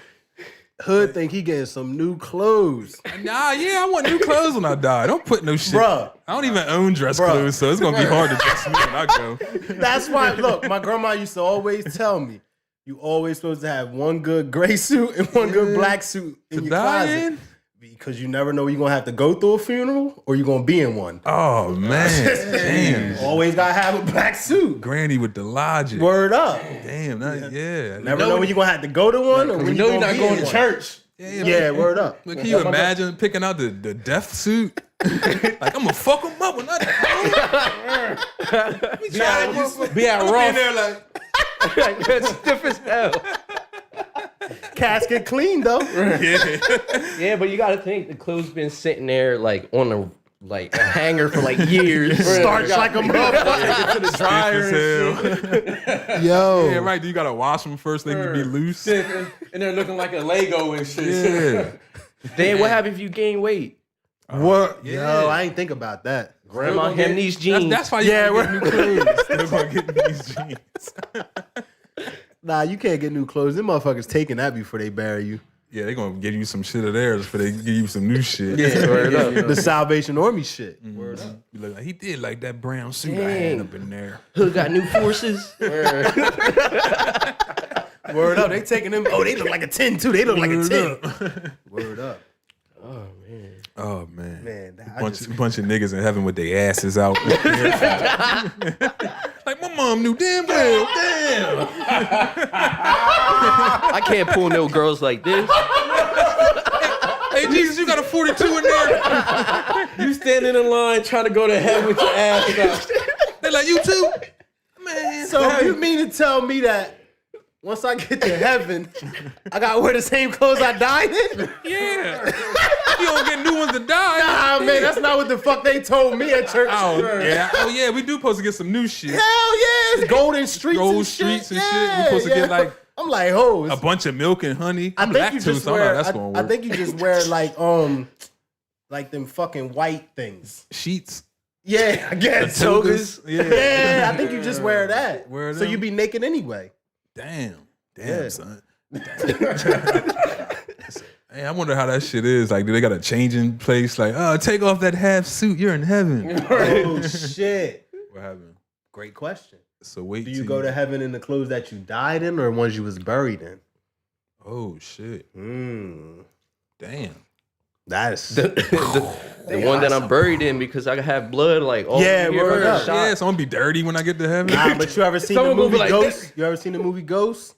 Hood think he getting some new clothes. nah, yeah, I want new clothes when I die. Don't put no shit. Bruh. I don't even own dress Bruh. clothes, so it's gonna be hard to dress me when I go. That's why, look, my grandma used to always tell me, you always supposed to have one good gray suit and one good black suit in To your die closet. in? Because you never know you're going to have to go through a funeral or you're going to be in one. Oh man, damn. Always got to have a black suit. Granny with the logic. Word up. Damn, yeah. Never know when you're going to have to go to one or when You know you're you're not be going in to one. church. Yeah, word up. But can you imagine picking out the death suit? Like, I'm gonna fuck him up when I die. Be at In Ross. there like, that's stiff as hell. Casket clean, though. yeah. Yeah, but you got to think the clothes been sitting there like on a hanger for like years. Starch like a motherfucker. To the dryer Stiff and as hell. Yo. Yeah, right. You gotta wash them first. They can be loose. shit. And they're looking like a Lego and shit. Yeah. Then what happens if you gain weight? What? Yeah. Yo, I ain't think about that. Grandma hem these jeans. That's why you Yeah, gotta get new clothes. Still gonna get these jeans. Nah, you can't get new clothes. Them motherfuckers taking that before they bury you. Yeah, they gonna give you some shit of theirs before they give you some new shit. The Salvation Army shit. Word up. You look like he did like that brown suit I had Dang. up in there. Hood got new forces. Word up. They taking them. Oh, they look like a 10 too. They look like a 10. Word up. Oh man. Oh man, Man, I bunch of niggas in heaven with their asses out. Like my mom knew damn well. Damn. I can't pull no girls like this. Hey Jesus, you got a 42 in there. You standing in line trying to go to heaven with your ass out. They like you too. Man. So you mean to tell me that once I get to heaven, I gotta wear the same clothes I died in? Yeah. You don't get new ones to die. Nah, man, that's not what the fuck they told me at church. Oh yeah. Oh yeah. We do supposed to get some new shit. Hell yeah, it's golden streets Gold and streets shit. and shit. We supposed to get like I'm like, ho. a bunch of milk and honey. I I'm think you lactose, just so I'm like, wear. that's gonna work. I think you just wear like them fucking white things. Sheets. Yeah, I guess. Togas. Yeah. Yeah, I think you just wear that. Wear So them. you be naked anyway. Damn, Yeah. son. Hey, I wonder how that shit is. Like, do they got a changing place? Like, take off that half suit. You're in heaven. Oh shit. What happened? Great question. So wait. Do you till go to heaven in the clothes that you died in or ones you was buried in? Oh shit! Damn. That's The one that I'm buried in because I have blood like all Yeah, here word from the up. shot. Yeah, so I'm gonna be dirty when I get to heaven. Nah, but you ever seen the Someone gonna movie be like, Ghost? You ever seen the movie Ghost?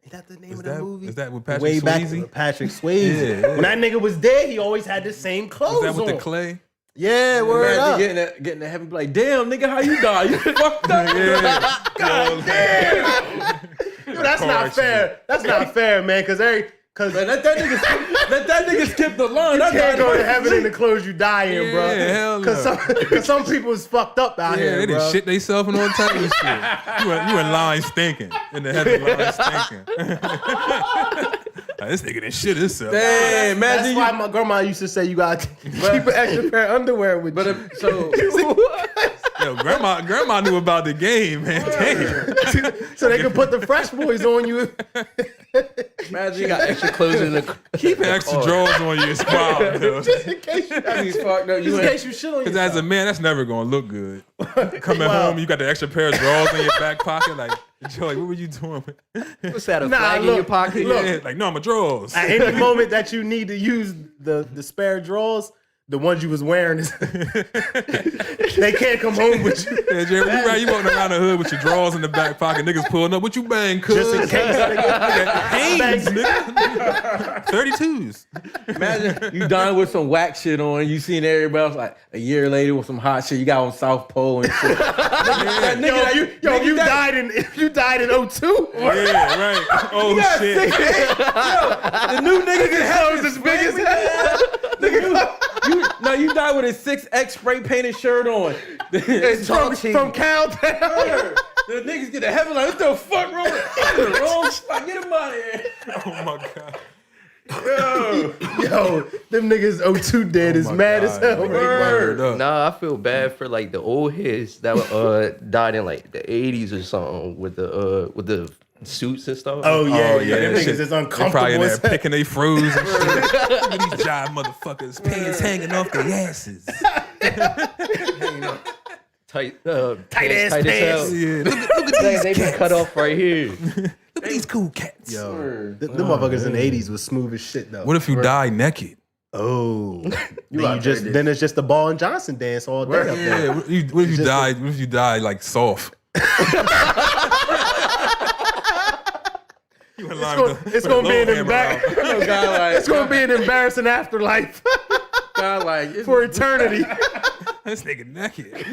Is that the name Is of the movie? that with Patrick Way back Swayze? with Patrick Swayze. Yeah. When that nigga was dead, he always had the same clothes Is that with on. the clay? Yeah, word up. Imagine getting to heaven, be like, damn, nigga, how you die? You fucked up. God damn. Yo, that's Car not accident. fair. That's not fair, man. Because Man, let that nigga skip the line. you can't go to heaven in the clothes you die in, bro. Yeah, hell no. Because some people is fucked up out Yeah, here, they bro. done shit themselves and all type of shit. You in line stinking. In the heaven line stinking. Like, this nigga done shit himself. Damn, That's imagine why you. my grandma used to say you gotta keep an extra pair of underwear with you. Yo, grandma knew about the game, man. Damn. So they can put the fresh boys on you. Imagine You got extra clothes in the Keeping extra drawers on you is wild, though. Just in case you, He's fucked up. just in case you shit on Because yourself. as a man, that's never gonna look good. Coming Wow. home, you got the extra pair of drawers in your back pocket. Like, Joey, what were you doing? What's that? A Nah, flag in look, your pocket? look. Yeah, like, no, I'm a drawers. At any moment that you need to use the spare drawers, The ones you was wearing is they can't come home with you. Yeah, Jay, you walking around the hood with your drawers in the back pocket, niggas pulling up. What you bang, cuz? Just in case. Hanes, nigga. 32s. Imagine you dying with some whack shit on. You seen everybody else like a year later with some hot shit. You got on South Pole and shit. If you died in 02. Yeah, right. Oh, shit. The new nigga can have as big as hell. You died with a 6X spray painted shirt on. from Cowtown. The niggas get to heaven like, what the fuck wrong with wrong spot? Get him out of here. Oh, my God. Yo, them niggas 02 dead is mad as hell. Word up. Nah, I feel bad for like the old heads that died in like the 80s or something with the suits and stuff. Oh yeah, them that niggas shit. is They uncomfortable. probably in there as hell. picking they froze and shit. Look at these jive motherfuckers, pants hanging off their asses. Tight Tight-ass as pants. hell. Yeah, look at these They been cats. cut off right here. Look at these cool cats. Yo, them motherfuckers in the 80s was smooth as shit though. What if you die naked? Oh, out there, then it's just the Ball and Johnson dance all day up there. Yeah, what if you die? What if you die like soft? It's gonna be an It's gonna be an embarrassing afterlife for eternity. This nigga naked.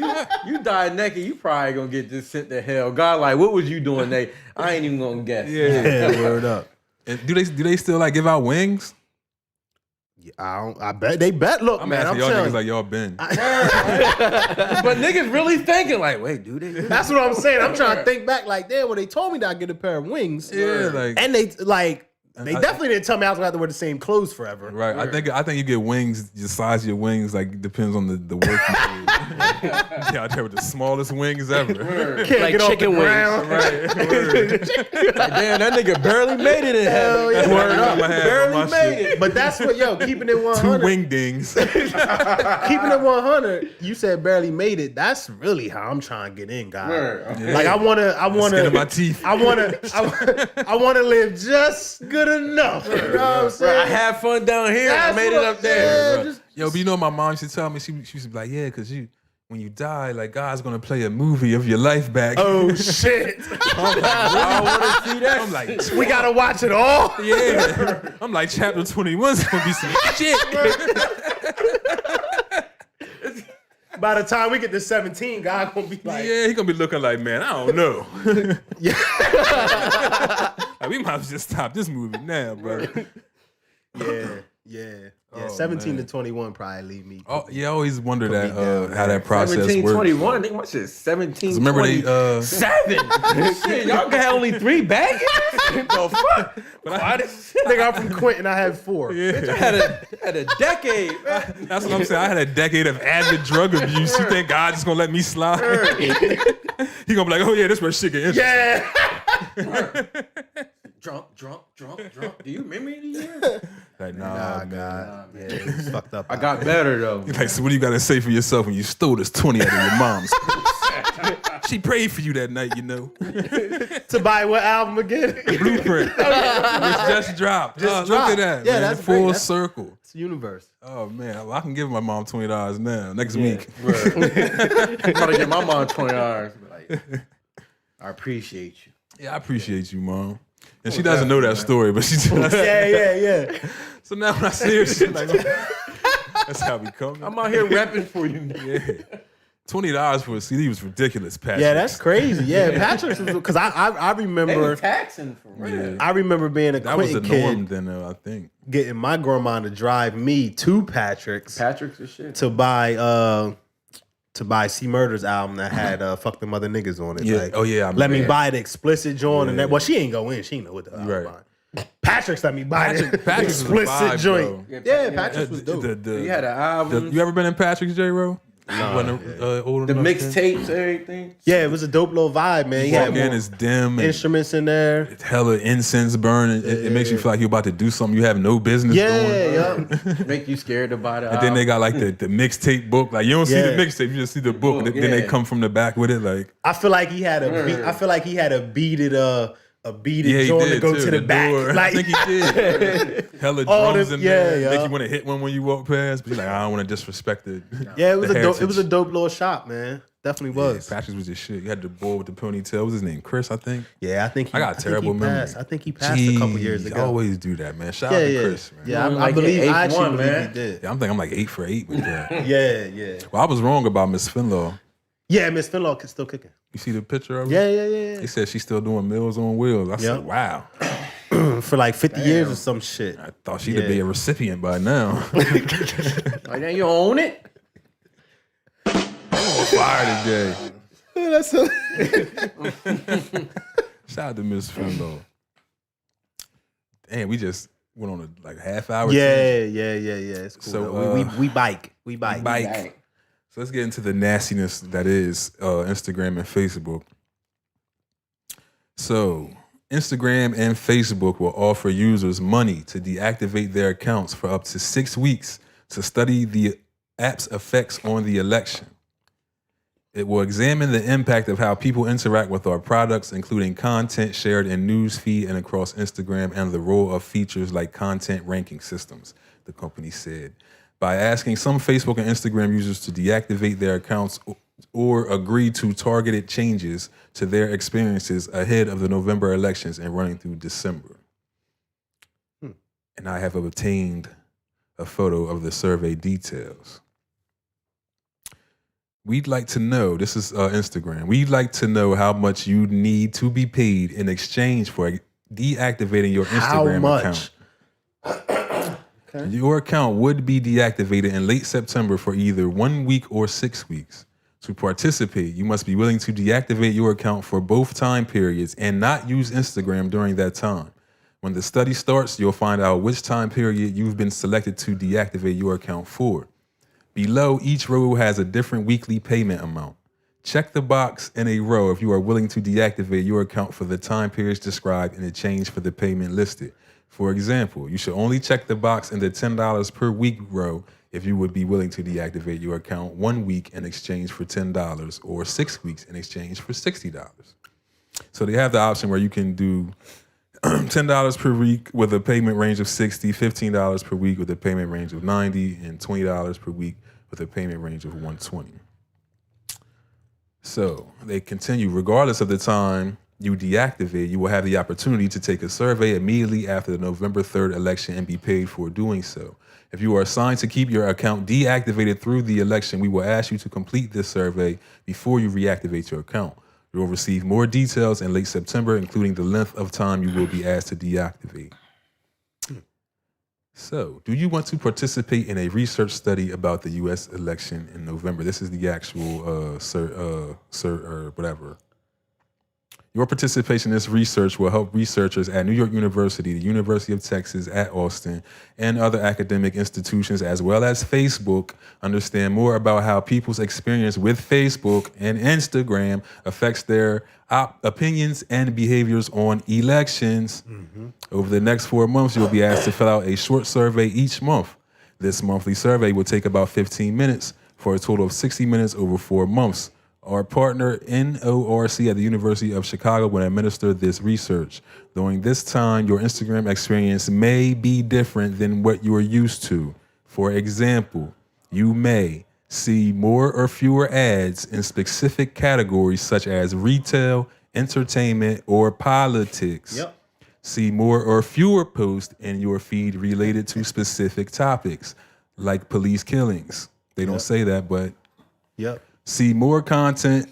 You die naked, you probably gonna get this sent to hell. God, like, what was you doing, Nate? I ain't even gonna guess. Yeah. Word up. And do they still like give out wings? I bet they bet. Look, I'm man, asking I'm y'all telling niggas you. like y'all been. But niggas really thinking like, wait, do they? That's what I'm saying. I'm trying to think back. Like, damn, when they told me that I get a pair of wings. Yeah, like And they definitely didn't tell me I was gonna have to wear the same clothes forever. right. I think you get wings. The size of your wings like depends on the work you do. Yeah, out there with the smallest wings ever. Can't Like get off the chicken wings. ground. Right. Damn, that nigga barely made it in hell. Hell yeah. Word up. Barely made it. But that's what, keeping it 100. 2 wing dings. Keeping it 100. You said barely made it. That's really how I'm trying to get in, guys. Okay. Like I wanna, Skin of my teeth. I wanna live just good enough. You know what I'm saying? I had fun down here. I That's made it what up I'm there. saying. Just- Yo, but you know my mom used to tell me she used to be like, yeah, because when you die, like God's gonna play a movie of your life back. Oh shit! I want to see that. I'm like, We gotta watch it all. yeah. I'm like, chapter 21 is gonna be some shit. By the time we get to 17, God gonna be like, Yeah, he gonna be looking like, man, I don't know. Like, we might as well just stop this movie now, bro. yeah. Oh, 17 man. to 21 probably leave me. Oh, yeah, I always wonder Put me that down, how that process 17, works. 21. Nigga, my shit is 17, Remember 20, they 7. Shit, y'all got only 3 baggage? The fuck? Nigga, I'm from Quentin. I have 4. Yeah. I had a decade. That's what I'm saying. I had a decade of avid drug abuse. You think God just gonna let me slide? He gonna be like, oh yeah, this where shit get interesting. Yeah. Drunk. Do you remember any year? Like, Nah, man. God. Yeah, it's fucked up. I got better though. Like, so what do you gotta say for yourself when you stole this 20 out of your mom's purse? She prayed for you that night, you know. to buy what album again? Blueprint. Which just dropped. Just Look dropped. at that. Yeah, man. that's full great. That's- circle. It's Universe. Oh man, well, I can give my mom $20 now. Next week. I'm trying to get my mom $20. Like, I appreciate you. Yeah, I appreciate you, mom. And she doesn't know that story, but she does. Yeah. So now when I see her, she's like, that's how we come. I'm out here repping for you. Yeah. $20 for a CD was ridiculous, Patrick. Yeah, that's crazy. Yeah, Patrick's because I They remember were taxing for real. I remember being a that was Quentin the kid norm then, I think. getting my grandma to drive me to Patrick's Patrick's and shit. to buy C Murder's album that had "Fuck Them Other Niggas" on it. Yeah. Like, Oh yeah. let me buy the explicit joint and that. Well, she ain't go in. She ain't know what the hell I was Right. buying. Patrick's let me buy the Patrick's was a explicit vibe, joint. bro. Yeah, Patrick's was dope. You had an album, You ever been in Patrick's, J-Ro? Old the enough then? mixtapes, everything. Yeah, it was a dope little vibe, man. He Walk had in, more it's dim. And instruments in there. it's hella incense burning. It makes you feel like you're about to do something you have no business doing. Yeah. Make you scared to buy the And then they got like the mixtape book. Like you don't see the Yeah. mixtape, you just see the book. And then they yeah. come from the back with it. Like I feel like he had a beat. I feel like he had a beaded a beaded joint to go to the back. Door. Like, I think he did. Hella All drums them- in there. yeah. Make you want to hit one when you walk past, but you're like, I don't want to disrespect it. yeah, it was a dope little shop, man. Definitely was. Patrick's was just shit. You had the boy with the ponytail. What was his name? Chris, I think. Yeah, I think I got terrible memory. passed. I think he passed a couple years Jeez, ago. I always do that, man. Shout out to Chris, man. Yeah, You I like believe. your I eighth actually one, believe man. he did. Yeah, I'm thinking I'm like 8 for 8 with that. Yeah. Well, I was wrong about Miss Finlaw. Yeah, Miss Finlaw is still kicking. You see the picture of her? Yeah. They said she's still doing Meals on Wheels. I said, wow. For like 50 years or some shit. I thought she'd be a recipient by now. Like, now you own it. Fire today. That's so. Shout out to Miss Finlaw. Damn, we just went on a half hour. Yeah. It's cool. So, So we bike. We bike. Bike. So let's get into the nastiness that is Instagram and Facebook. So Instagram and Facebook will offer users money to deactivate their accounts for up to 6 weeks to study the app's effects on the election. It will examine the impact of how people interact with our products, including content shared in news feed and across Instagram, and the role of features like content ranking systems, the company said. By asking some Facebook and Instagram users to deactivate their accounts or agree to targeted changes to their experiences ahead of the November elections and running through December. And I have obtained a photo of the survey details. We'd like to know, this is Instagram, we'd like to know how much you need to be paid in exchange for deactivating your Instagram account. Your account would be deactivated in late September for either 1 week or 6 weeks. To participate, you must be willing to deactivate your account for both time periods and not use Instagram during that time. When the study starts, you'll find out which time period you've been selected to deactivate your account for. Below, each row has a different weekly payment amount. Check the box in a row if you are willing to deactivate your account for the time periods described in exchange for the payment listed. For example, you should only check the box in the $10 per week row if you would be willing to deactivate your account 1 week in exchange for $10 or 6 weeks in exchange for $60. So they have the option where you can do $10 per week with a payment range of $60, $15 per week with a payment range of $90, and $20 per week with a payment range of $120. So they continue, regardless of the time you deactivate, you will have the opportunity to take a survey immediately after the November 3rd election and be paid for doing so. If you are assigned to keep your account deactivated through the election, we will ask you to complete this survey before you reactivate your account. You will receive more details in late September, including the length of time you will be asked to deactivate. So, do you want to participate in a research study about the U.S. election in November? This is the actual whatever. Your participation in this research will help researchers at New York University, the University of Texas at Austin, and other academic institutions, as well as Facebook, understand more about how people's experience with Facebook and Instagram affects their opinions and behaviors on elections. Over the next 4 months, you'll be asked to fill out a short survey each month. This monthly survey will take about 15 minutes for a total of 60 minutes over 4 months. Our partner, NORC at the University of Chicago, will administer this research. During this time, your Instagram experience may be different than what you are used to. For example, you may see more or fewer ads in specific categories such as retail, entertainment, or politics. See more or fewer posts in your feed related to specific topics, like police killings. They don't say that, but see more content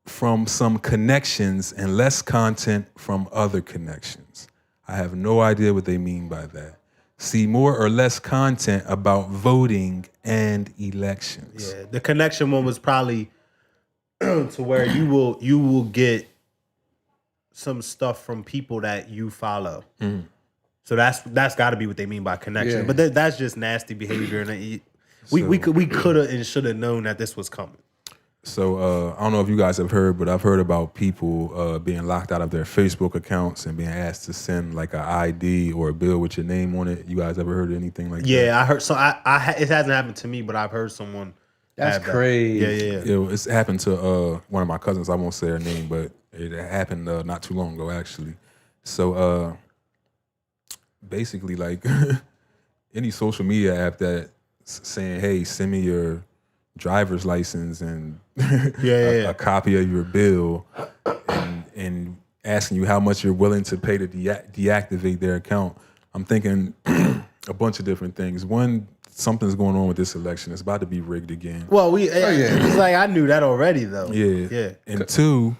from some connections and less content from other connections. I have no idea what they mean by that. See more or less content about voting and elections. Yeah, the connection one was probably to where you will get some stuff from people that you follow. So that's got to be what they mean by connection. Yeah. But that's just nasty behavior, and we could have and should have known that this was coming. So I don't know if you guys have heard, but I've heard about people being locked out of their Facebook accounts and being asked to send like an ID or a bill with your name on it. You guys ever heard of anything like that? Yeah, I heard. So it hasn't happened to me, but I've heard someone. That's have that. crazy. Yeah. It's happened to one of my cousins. I won't say her name, but it happened not too long ago, actually. So basically, like any social media app that's saying, "Hey, send me your driver's license and a copy of your bill," and asking you how much you're willing to pay to deactivate their account. I'm thinking a bunch of different things. One, something's going on with this election. It's about to be rigged again. Well, it's like I knew that already, though. Yeah. And two,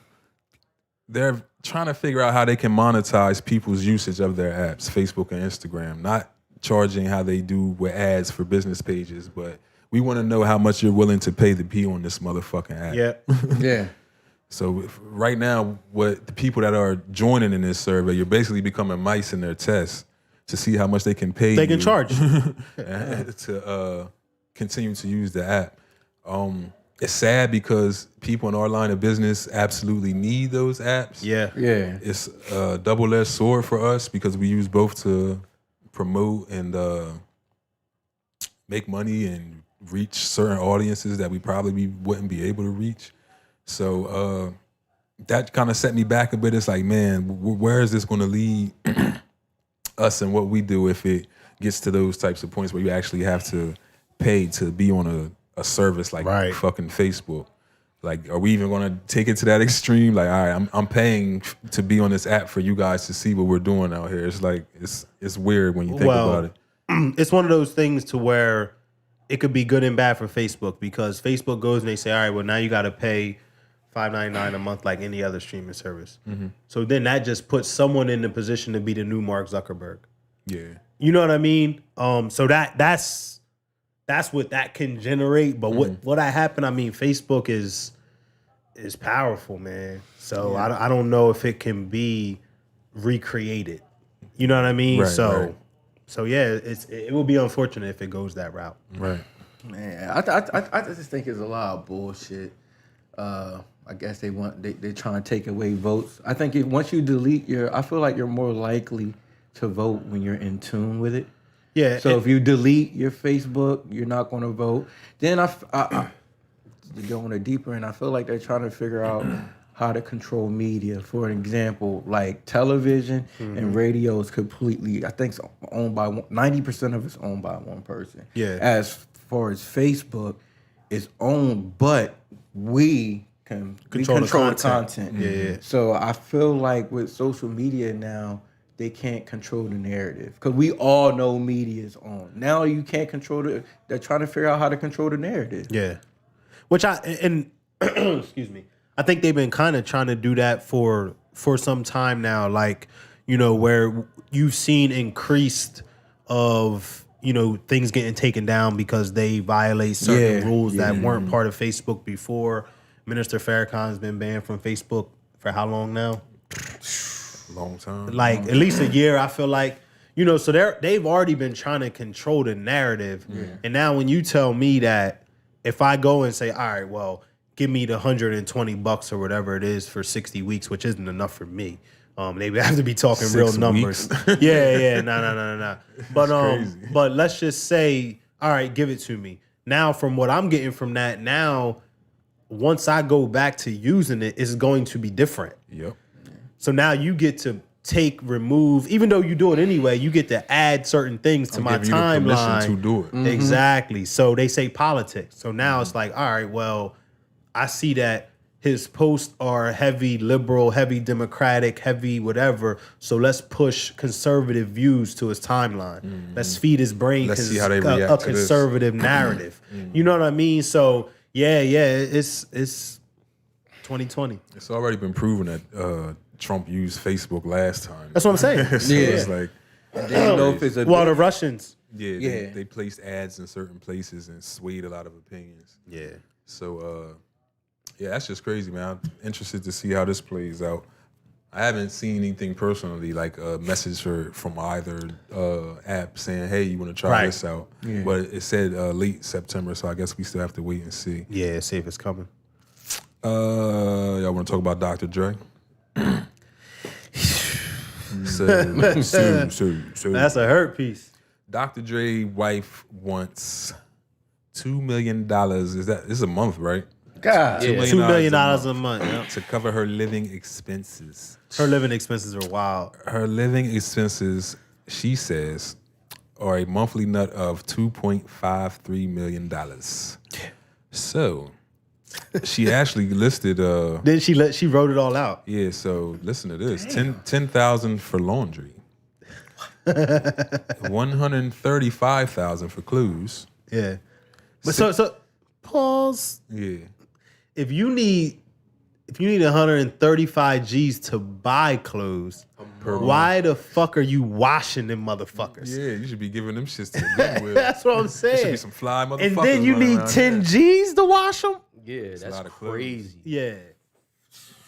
they're trying to figure out how they can monetize people's usage of their apps, Facebook and Instagram, not charging how they do with ads for business pages, but we want to know how much you're willing to pay to be on this motherfucking app. Yeah. So right now, what the people that are joining in this survey, you're basically becoming mice in their tests to see how much they can pay. They can charge to continue to use the app. It's sad because people in our line of business absolutely need those apps. Yeah. It's a double-edged sword for us because we use both to promote and make money and reach certain audiences that we probably wouldn't be able to reach. So that kind of set me back a bit. It's like, man, where is this going to lead us and what we do if it gets to those types of points where you actually have to pay to be on a service like fucking Facebook? Like, are we even going to take it to that extreme? Like, all right, I'm paying to be on this app for you guys to see what we're doing out here. It's like, it's weird when you think about it. It's one of those things to where it could be good and bad for Facebook, because Facebook goes and they say, all right, well, now you got to pay $5.99 a month like any other streaming service. Mm-hmm. So then that just puts someone in the position to be the new Mark Zuckerberg. Yeah. You know what I mean? So that's what that can generate. But what happened, I mean, Facebook is powerful, man. So I don't know if it can be recreated. You know what I mean? Right. So yeah, it will be unfortunate if it goes that route. Right. Man, I just think it's a lot of bullshit. I guess they're trying to take away votes. I think once you delete I feel like you're more likely to vote when you're in tune with it. Yeah. So if you delete your Facebook, you're not going to vote. Then I go on a deeper, and I feel like they're trying to figure out how to control media. For an example, like television and radio is completely, I think, it's owned by 90% of it's owned by one person. Yeah. As far as Facebook, it's owned, but we control the content. Yeah. So I feel like with social media now, they can't control the narrative, because we all know media is on. Now you can't control they're trying to figure out how to control the narrative. Yeah. Which excuse me, I think they've been kind of trying to do that for some time now. Like, you know, where you've seen increased of, you know, things getting taken down because they violate certain rules that weren't part of Facebook before. Minister Farrakhan's been banned from Facebook for how long now? Long time. Like at least a year, I feel like. You know, so they've already been trying to control the narrative. Yeah. And now when you tell me that if I go and say, all right, well, give me the $120 or whatever it is for 60 weeks, which isn't enough for me. They would have to be talking real numbers. Yeah, no. But let's just say, all right, give it to me. Now, from what I'm getting from that, now, once I go back to using it, it's going to be different. Yep. So now you get to remove, even though you do it anyway, you get to add certain things to my timeline. To do it. Mm-hmm. Exactly. So they say politics. So now it's like, all right, well, I see that his posts are heavy liberal, heavy democratic, heavy whatever. So let's push conservative views to his timeline. Mm-hmm. Let's feed his brain Let's see how they react a to conservative narrative. You know what I mean? So yeah, it's 2020. It's already been proven that Trump used Facebook last time. That's what I'm saying. So it's like, I don't know if it's the Russians. Yeah. They placed ads in certain places and swayed a lot of opinions. Yeah. So yeah, that's just crazy, man. I'm interested to see how this plays out. I haven't seen anything personally, like a message from either app saying, hey, you want to try this out. Yeah. But it said late September, so I guess we still have to wait and see. Yeah, see if it's coming. Y'all want to talk about Dr. Dre? So That's a hurt piece. Dr. Dre wife wants $2 million. This is a month, right? God. Yeah. $2 million a month. Yeah. to cover her living expenses. Her living expenses are wild. Her living expenses, she says, are a monthly nut of $2.53 million. So she actually listed Then she wrote it all out. yeah, so listen to this. 10,000 for laundry. 135,000 for clothes. Yeah. But so pause. Yeah. If you need 135 G's to buy clothes, why the fuck are you washing them motherfuckers? Yeah, you should be giving them shits to the Goodwill. That's what I'm There should saying. be some fly motherfuckers. And then you running need around 10 there. G's to wash them? Yeah, a that's lot of clothes. crazy. Yeah.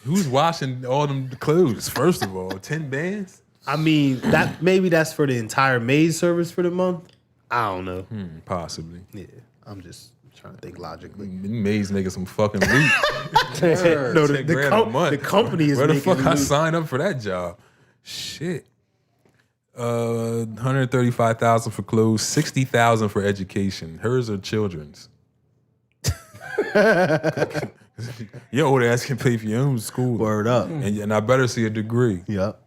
Who's washing all them clothes? First of all, 10 bands? I mean, maybe that's for the entire maid service for the month. I don't know. Possibly. Yeah. I'm just trying to think logically. Maids making some fucking loot. No, 10 grand a month. the company is Where the making fuck I loot. signed up for that job? Shit. 135,000 for clothes, 60,000 for education. Hers are children's. Your old ass can pay for your own school. Word up. And I better see a degree. Yep.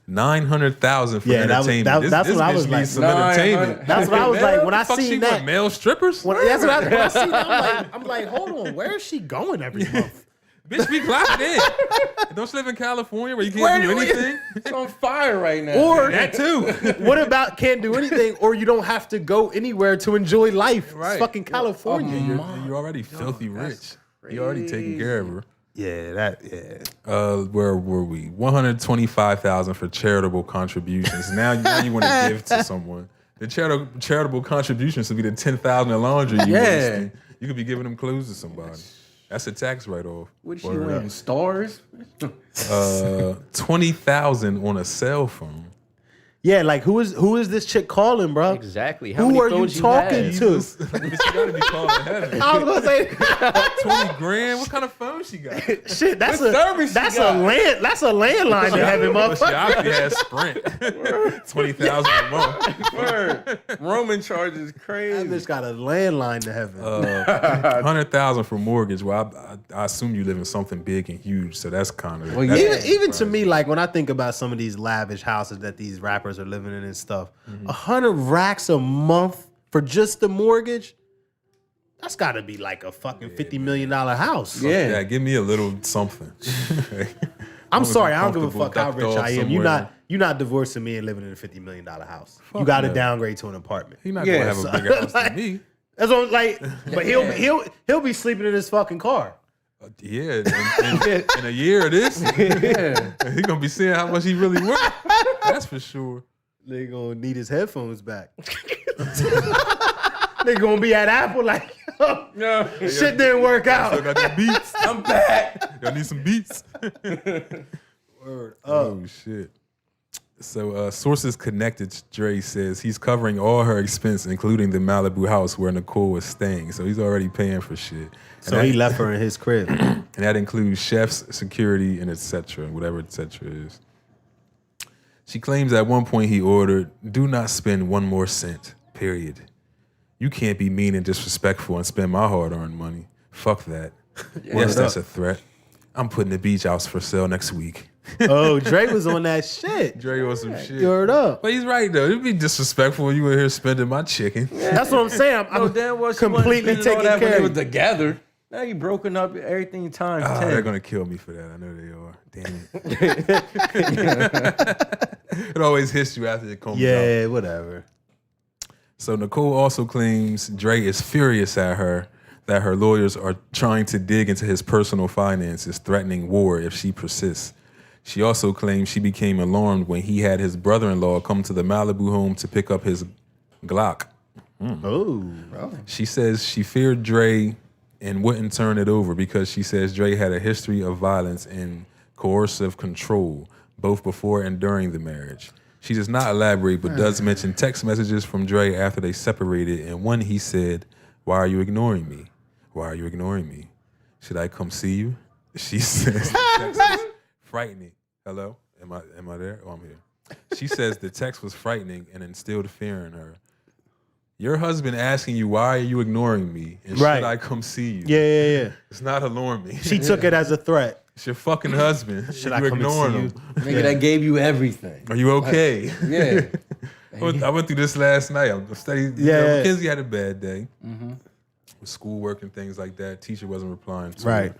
900,000 for Yeah, entertainment. that's this what I bitch was needs like. some entertainment. That's what I was like when I Fuck, she seen want that. male strippers? When I seen that, I'm like, hold on, where is she going every month? Bitch, be clocking in. Don't you live in California where you can't do anything? It's on fire right now. Or That too. what about can't do anything, or you don't have to go anywhere to enjoy life? Right. It's fucking California. You're already filthy rich. You're already taking care of her. Yeah. Where were we? 125,000 for charitable contributions. Now you want to give to someone. The charitable contributions would be the 10,000 in laundry. You could be giving them clothes to somebody. That's a tax write-off. What she wearing? Stars? 20,000 on a cell phone. Yeah, like who is this chick calling, bro? Exactly. How Who many are you phones talking have? to? Bitch, you gotta be calling heaven. I was gonna say 20 grand? What kind of phone she got? shit. That's What service that's she got? landline to heaven, Well, she motherfucker. obviously has Sprint. 20,000 a month. Word. Roman charge is That crazy. bitch got a landline to heaven. 100,000 for mortgage. Well, I assume you live in something big and huge, so that's kind of. Well, yeah. Even to me, like when I think about some of these lavish houses that these rappers are living in and stuff, 100 racks a month for just the mortgage, that's got to be like a fucking $50 million house. Yeah, give me a little something. I'm as sorry, I'm I don't give a comfortable fuck how ducked rich off I am. somewhere. You're not divorcing me and living in a $50 million house. You Fuck got to no. downgrade to an apartment. He's not Yeah, gonna have so- a bigger house like- than me. That's what I'm like. But he'll be sleeping in his fucking car. Yeah, in a year of this, he's gonna be seeing how much he really worth. That's for sure. They gonna need his headphones back. They gonna be at Apple like, shit didn't work Still out. got the beats. I'm back. Y'all need some beats. Word up. Oh shit. So sources connected to Dre says he's covering all her expense, including the Malibu house where Nicole was staying. So he's already paying for shit. So he left her in his crib. And that includes chefs, security, and etc. Whatever etc. is. She claims at one point he ordered, "Do not spend one more cent. Period. You can't be mean and disrespectful and spend my hard-earned money. Fuck that. Yes, that's a threat. I'm putting the beach house for sale next week." Oh, Dre was on that shit. Dre on some shit. Word up. But he's right though. It'd be disrespectful when you were here spending my chicken. That's what I'm saying. I'm No, damn well she completely wasn't spending taking all that when care they of was you. together. Now you broken up everything times 10. They're gonna kill me for that. I know they are. Damn it. It always hits you after it comes out. Yeah, whatever. So Nicole also claims Dre is furious at her that her lawyers are trying to dig into his personal finances, threatening war if she persists. She also claims she became alarmed when he had his brother-in-law come to the Malibu home to pick up his Glock. Oh, She says she feared Dre and wouldn't turn it over because she says Dre had a history of violence and coercive control, both before and during the marriage. She does not elaborate, but does mention text messages from Dre after they separated. And one he said, "Why are you ignoring me? Why are you ignoring me? Should I come see you?" She says the text was frightening. Hello? Am I there? Oh, I'm here. She says the text was frightening and instilled fear in her. Your husband asking you, why are you ignoring me? And Right. should I come see you? Yeah. It's not alarming. She took it as a threat. It's your fucking husband. Should you I come and ignoring see him. you? Nigga that gave you everything. Are you okay? Yeah. I went through this last night. I'm studying. Yeah. Mackenzie had a bad day with schoolwork and things like that. Teacher wasn't replying to Right. her,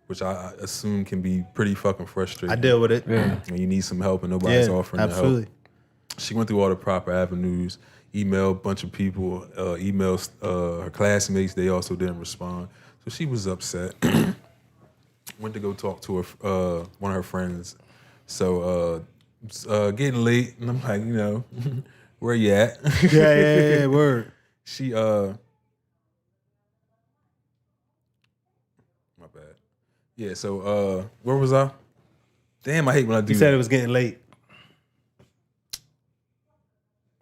which I assume can be pretty fucking frustrating. I deal with it. When you need some help and nobody's offering the absolutely. help. She went through all the proper avenues, emailed a bunch of people, emails her classmates. They also didn't respond. So she was upset. Went to go talk to her, one of her friends. So getting late, and I'm like, where you at? Yeah, word. She my bad. Yeah, so where was I? Damn, I hate when I do You said that. it was getting late.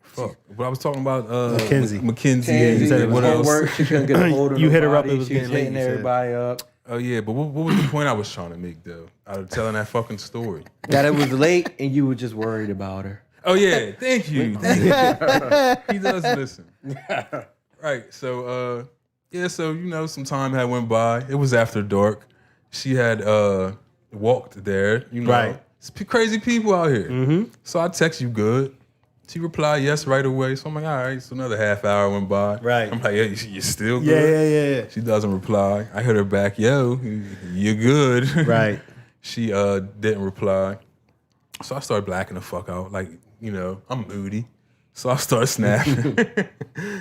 Fuck. But I was talking about Mackenzie. Mackenzie. Tansy, said it was What else? work. She couldn't get a hold of You hit her up, nobody. it was She was getting late, hitting you said. everybody up. Oh yeah, but what was the point I was trying to make though? Out of telling that fucking story. That it was late and you were just worried about her. Oh yeah, thank you. He does listen. Right. So so some time had went by. It was after dark. She had walked there. Right. It's crazy people out here. Mm-hmm. So I text you good. She replied yes right away. So I'm like, all right. So another half hour went by. Right. I'm like, yeah, you still good? Yeah. She doesn't reply. I hit her back, yo, you're good. Right. She didn't reply. So I started blacking the fuck out. Like, I'm moody. So I start snapping.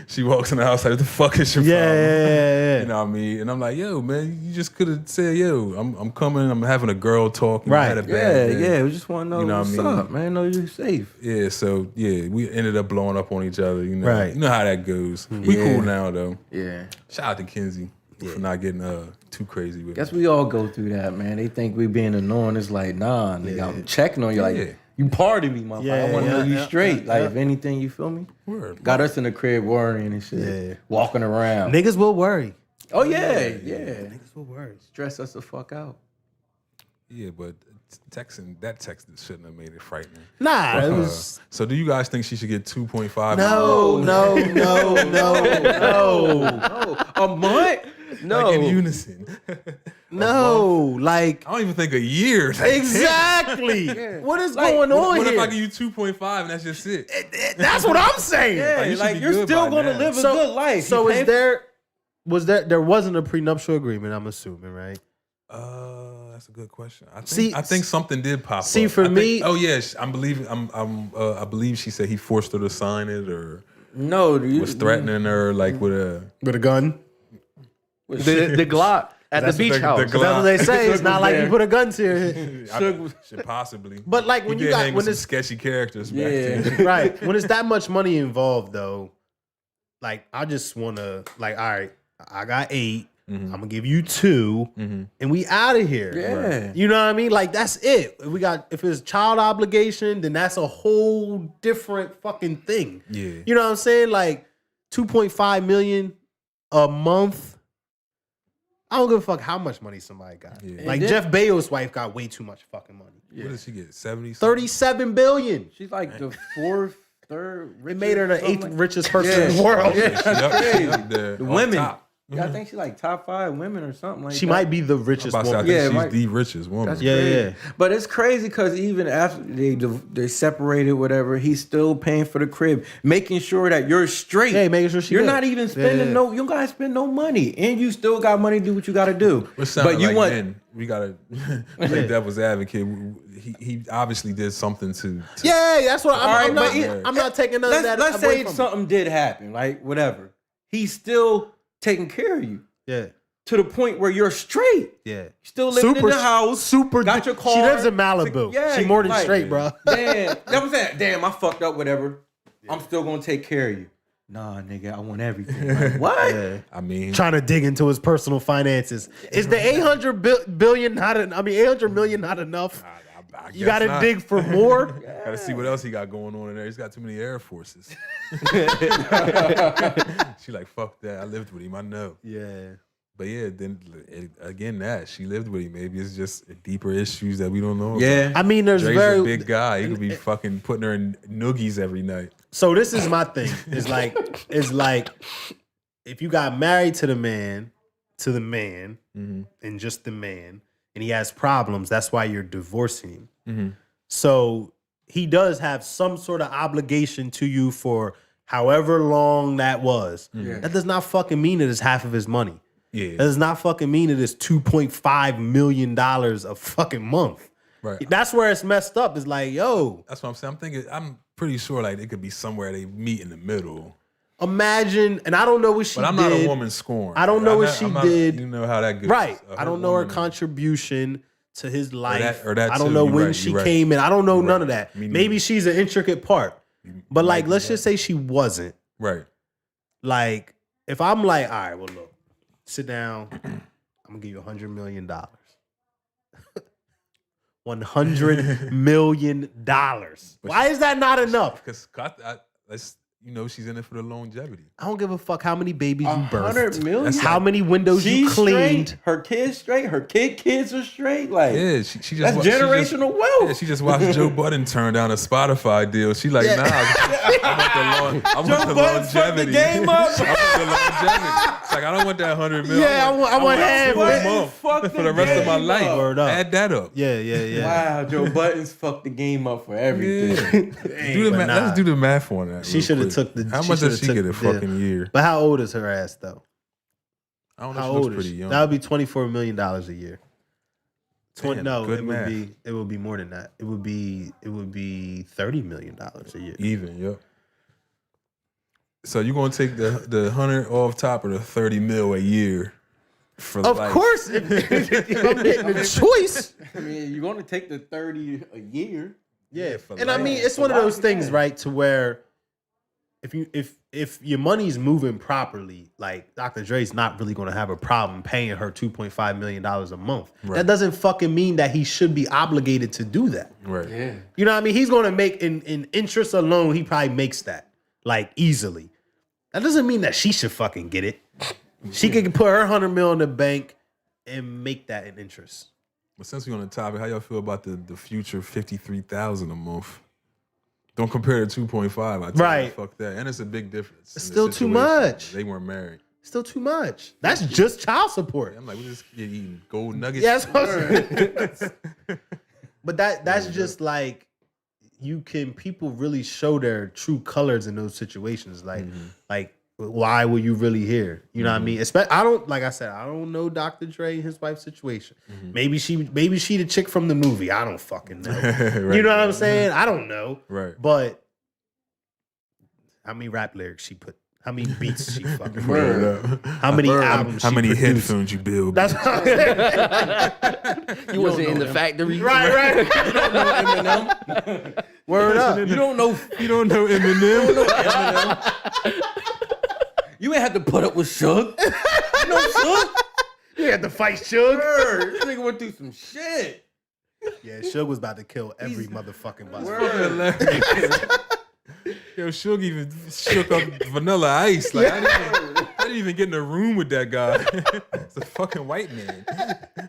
She walks in the house like, what the fuck is your problem? Yeah. You know what I mean? And I'm like, yo, man, you just could have said, yo, I'm coming. I'm having a girl talk. I had a bad day. We just want to know You know what's what I mean? up, man. Know you're safe. Yeah, so we ended up blowing up on each other. Right. You know how that goes. We Yeah. cool now though. Yeah. Shout out to Kenzie for not getting too crazy with Guess me. we all go through that, man. They think we being annoying. It's like, nah, nigga, I'm checking on you. Like, Yeah. you part of me, motherfucker. Yeah, I want to know you yeah, straight. yeah, Like, yeah. if anything, you feel me? Word. Got us in the crib worrying and shit. Yeah. Walking around. Niggas will worry. Oh, yeah. Niggas will worry. Stress us the fuck out. Yeah, but text shouldn't have made it frightening. Nah, it was. So do you guys think she should get 2.5? No. Oh, a month? No. Like in unison. No. Like, I don't even think a year. exactly. What is going on What here? if I give you 2.5 and that's just it? That's what I'm saying. Yeah, you should like be you're good still by going to now. live a good life. So You pay- there wasn't a prenuptial agreement, I'm assuming, right? That's a good question. See- I think something did pop up. see, for I think- me- oh yeah, I believe she said he forced her to sign it or No, you was threatening her like with a. With a gun. The Glock at the beach house. the That's what they say. It's not like you put a gun to your head. Should possibly. But like when He you did got hang when with some it's sketchy characters back Yeah. then. right when it's that much money involved though, like I just want to like, all right, I got 8. I'm gonna give you 2, and we out of here. Yeah. You know what I mean? Like that's it. If it's child obligation, then that's a whole different fucking thing. Yeah. You know what I'm saying? Like 2.5 million a month. I don't give a fuck how much money somebody got. Yeah. Like And then- Jeff Bezos' wife got way too much fucking money. What did she get? 70? 37 billion. She's like the fourth, third. It made her the something 8th like- richest person in the world. She up there. The on women. top. Yeah, I think she's like top 5 women or something like She that. might be the I'm richest about to say, I woman. think Yeah, she's right. the richest woman. That's Yeah, crazy. yeah. But it's crazy because even after they separated, whatever, he's still paying for the crib, making sure that you're straight. Yeah, making sure she you're good. not even spending Yeah. you don't gotta spend no money, and you still got money to do what you gotta do. We're sounding But you like want men. We gotta play devil's advocate. He obviously did something to Yeah, that's what I'm right, not. I'm not taking none of that. let's away say from something did happen, like whatever. He's still taking care of you him. to the point where you're straight. Yeah. Still living in the house. Super. Got your car. She lives in Malibu. Yeah, she more than like- straight, bro. Damn, that was that. Damn, I fucked up. Whatever. I'm still gonna take care of you. Nah, nigga, I want everything. Like, what? Yeah. I mean, Trying to dig into his personal finances. Is the 800 billion not? 800 million not enough? I You got to guess not. dig for more. Gotta see what else he got going on in there. He's got too many Air Forces. She like, fuck that. I lived with him. I know. Yeah. But yeah, then again, that she lived with him. Maybe it's just deeper issues that we don't know. Yeah. about. I mean, there's Dre's very a big guy. He could be fucking putting her in noogies every night. So this is my thing. It's like if you got married to the man, and just the man, and he has problems, that's why you're divorcing him. So he does have some sort of obligation to you for however long that was. That does not fucking mean it is half of his money. Yeah. That does not fucking mean it is $2.5 million a fucking month. Right. That's where it's messed up. It's like, yo, That's what I'm saying. I'm pretty sure like it could be somewhere they meet in the middle. imagine, and I don't know what she did. But I'm not a woman scorned. I don't know what she did. You know how that goes. Right. A I don't hurt know her woman- contribution to his life. or that I don't too. know You're when right, she you're right. came in. I don't know none of right. that. Me neither. Maybe she's an intricate part. But like, let's just say she wasn't. Right. Like, if I'm like, all right, well, look, sit down. I'm gonna give you $100 million. $100 million. Why is that not enough? Because she's in it for the longevity. I don't give a fuck how many babies you birthed. $100 million. That's How many windows you She's cleaned. straight. Her kids straight. Her kids are straight. Like Yeah, she just that's wa- she just- generational wealth. Yeah, she just watched Joe Budden turn down a Spotify deal. She like, nah, I want the Budden fucked the longevity. game up. I want the longevity. It's like I don't want that $100 million. Yeah, I want half. $2 a Man. month Fuck for the the rest of my game life. up. Word up. Add that up. Yeah. Wow, Joe Budden's fucked the game up for everything. Do the but math. nah. Let's do the math on that. She real should have quick. took the. How much does she shoulda get a took the deal. fucking year? But how old is her ass though? I don't know. How She old looks is pretty she? young. That would be $24 million a year. Damn, No, good it math. would be more than that. It would be $30 million a year. Even, yep. So you gonna take the 100 off top of the 30 mil a year for Of life? course, if I'm getting a choice. I mean, you're going to take the 30 a year. Yeah, for and I life. mean, it's one of those things, right? To where if your money's moving properly, like Dr. Dre's not really going to have a problem paying her $2.5 million a month. Right. That doesn't fucking mean that he should be obligated to do that. Right. Yeah. You know what I mean? He's going to make in interest alone. He probably makes that like easily. That doesn't mean that she should fucking get it. She could put her $100 million in the bank and make that in interest. But since we're on the topic, how y'all feel about the future $53,000 a month? Don't compare to 2.5. I tell Right. you, fuck that. And it's a big difference. It's in the still too situation. much. They weren't married. Still too much. That's just child support. I'm like, we just eating gold nuggets. Yeah, that's what I'm saying. But that's just like people really show their true colors in those situations. Like why were you really here? You know what I mean? I don't know Dr. Dre and his wife's situation. Maybe she the chick from the movie. I don't fucking know. Right. You know what I'm saying? I don't know. Right. But how many rap lyrics she put? How many beats she fucking Word made? up. How many albums? How she many produced? headphones you build? That's what I'm saying. You wasn't in the factory. Right. You don't know Eminem. Word up. You don't know. You don't know Eminem. You ain't had to put up with Suge. You know Suge? You had to fight Suge. Word. This nigga went through some shit. Yeah, Suge was about to kill every motherfucking bus. Yo, Suge even shook up Vanilla Ice. Like, I didn't even get in a room with that guy. It's a fucking white man.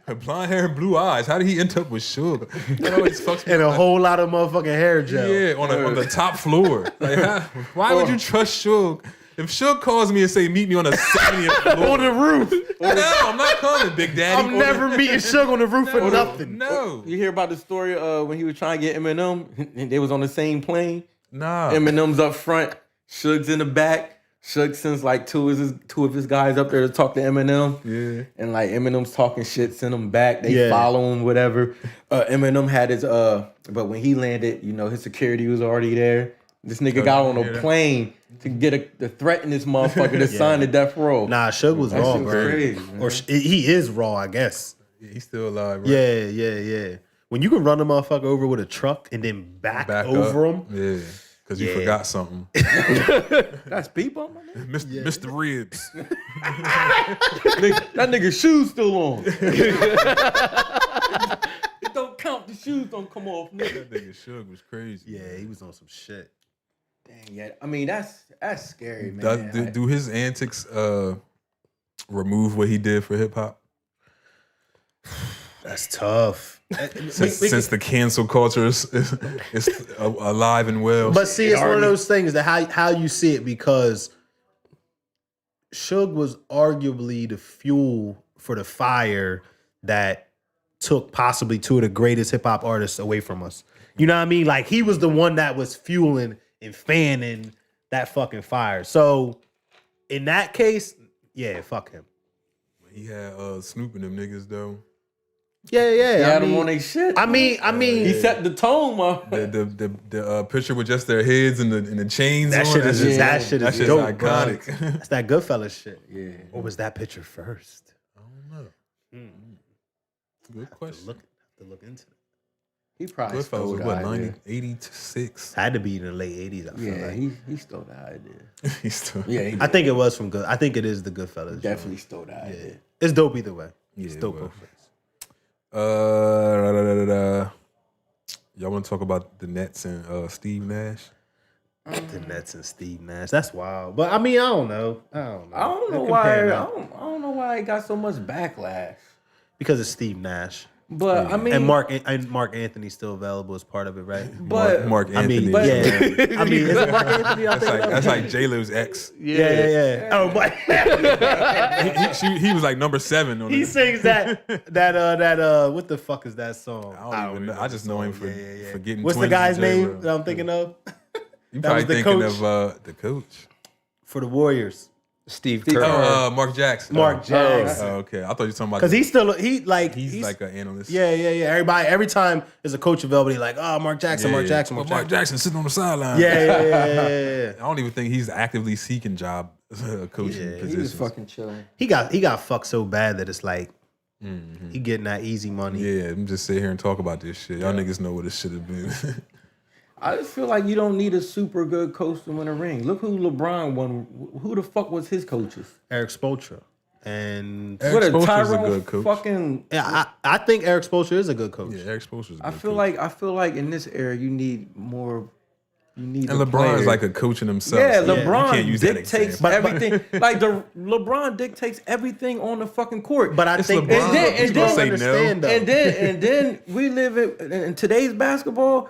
With blonde hair and blue eyes. How did he end up with Suge? That always fucks me And up. a whole lot of motherfucking hair gel. Yeah, on the top floor. Like, why would you trust Suge? If Suge calls me and say, meet me on the 70th floor. On the roof. No, I'm not coming, Big Daddy. I'm never meeting Suge on the roof for nothing. No. You hear about the story when he was trying to get Eminem and they was on the same plane? Nah. Eminem's up front, Suge's in the back. Suge sends like two of his guys up there to talk to Eminem. Yeah. And like Eminem's talking shit, send him back. They Yeah. follow him, whatever. Eminem had his but when he landed, his security was already there. This nigga got on a plane to get to threaten this motherfucker to sign the death row. Nah, Suge was That raw, shit was bro. crazy, man. Or he is raw, I guess. He's still alive, right? Yeah. When you can run a motherfucker over with a truck and then back over him. Yeah. Because you forgot something. That's people, my nigga. Mr. Ribs. That nigga's shoes still on. It don't count. The shoes don't come off, nigga. That nigga Suge was crazy. Yeah, he was on some shit. Dang, yeah. I mean, that's scary, man. Do his antics remove what he did for hip hop? That's tough. Since the cancel culture is alive and well. But see, it's one of those things that how you see it, because Suge was arguably the fuel for the fire that took possibly two of the greatest hip hop artists away from us. You know what I mean? Like, he was the one that was fueling and fanning that fucking fire. So in that case, yeah, fuck him. He had Snoop and them niggas though. Yeah. He had I them mean, on their shit. I mean, He set the tone, man. The picture with just their heads and the chains that on shit it. is that shit That is shit's dope, iconic. bro. That's that Goodfellas shit. Yeah. Or was that picture first? I don't know. Good question. Have to look into it. He probably Goodfellas stole was the what, idea. 86. Had to be in the late 80s. I feel Yeah, like. he stole the idea. He's still. Yeah, he I think it was from Good. I think it is the Goodfellas. definitely stole the idea. Yeah. It's dope either way. Yeah, It's it dope was. both ways. Y'all want to talk about the Nets and Steve Nash? The Nets and Steve Nash. That's wild. But I mean, I don't know. I don't know They're why. comparing I that. don't know why it got so much backlash. Because it's Steve Nash. But I mean, And Mark Anthony's still available as part of it, right? but Mark I Anthony. mean, but- yeah. I mean, is it Mark Anthony? I think That's like J-Lo's ex. yeah. Oh, but He was like number 7 on he the. sings that what the fuck is that song? I don't even know. I just know him for getting. What's the twins guy's and name J-Lo. that I'm thinking of? You that probably was the thinking coach. of the coach. For the Warriors. Steve Kerr. Oh, Mark Jackson. Mark Jackson. Oh, okay. I thought you were talking about. Because he's he's like an analyst. Yeah. Every time there's a coach available, he's like, oh, Mark Jackson. But Mark Jackson sitting on the sideline. Yeah. I don't even think he's actively seeking job coaching Yeah, he was he was positions. fucking chilling. He got fucked so bad that it's like he getting that easy money. Yeah, I'm just sit here and talk about this shit. Y'all niggas know what it should have been. I just feel like you don't need a super good coach to win a ring. Look who LeBron won. Who the fuck was his coaches? Eric Spoelstra. And Eric What a Spoelstra's a Tyrone good coach. fucking. yeah, I think Eric Spoelstra is a good coach. Yeah, Eric Spoelstra's a good I feel like in this era you need more. You need And the LeBron players. is like a coach in himself. Yeah, so LeBron you can't use that dictates example. everything. Like LeBron dictates everything on the fucking court. But I It's think LeBron. and He's then gonna say no. understand though. and then we live in today's basketball.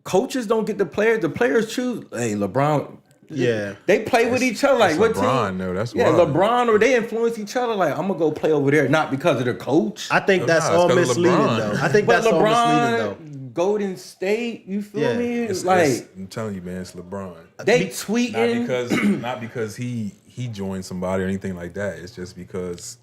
Coaches don't get the players. The players choose. Hey, LeBron. Yeah. They play with each other. Like That's what LeBron, team? though. That's yeah, wild. LeBron, or they influence each other. Like I'm gonna go play over there, not because of the coach. I think that's Nah, it's all 'cause of misleading LeBron. though. I think but that's all misleading LeBron, though. Golden State. You feel Yeah. me? It's Like I'm telling you, man, it's LeBron. they Not tweeting. because he joined somebody or anything like that. It's just because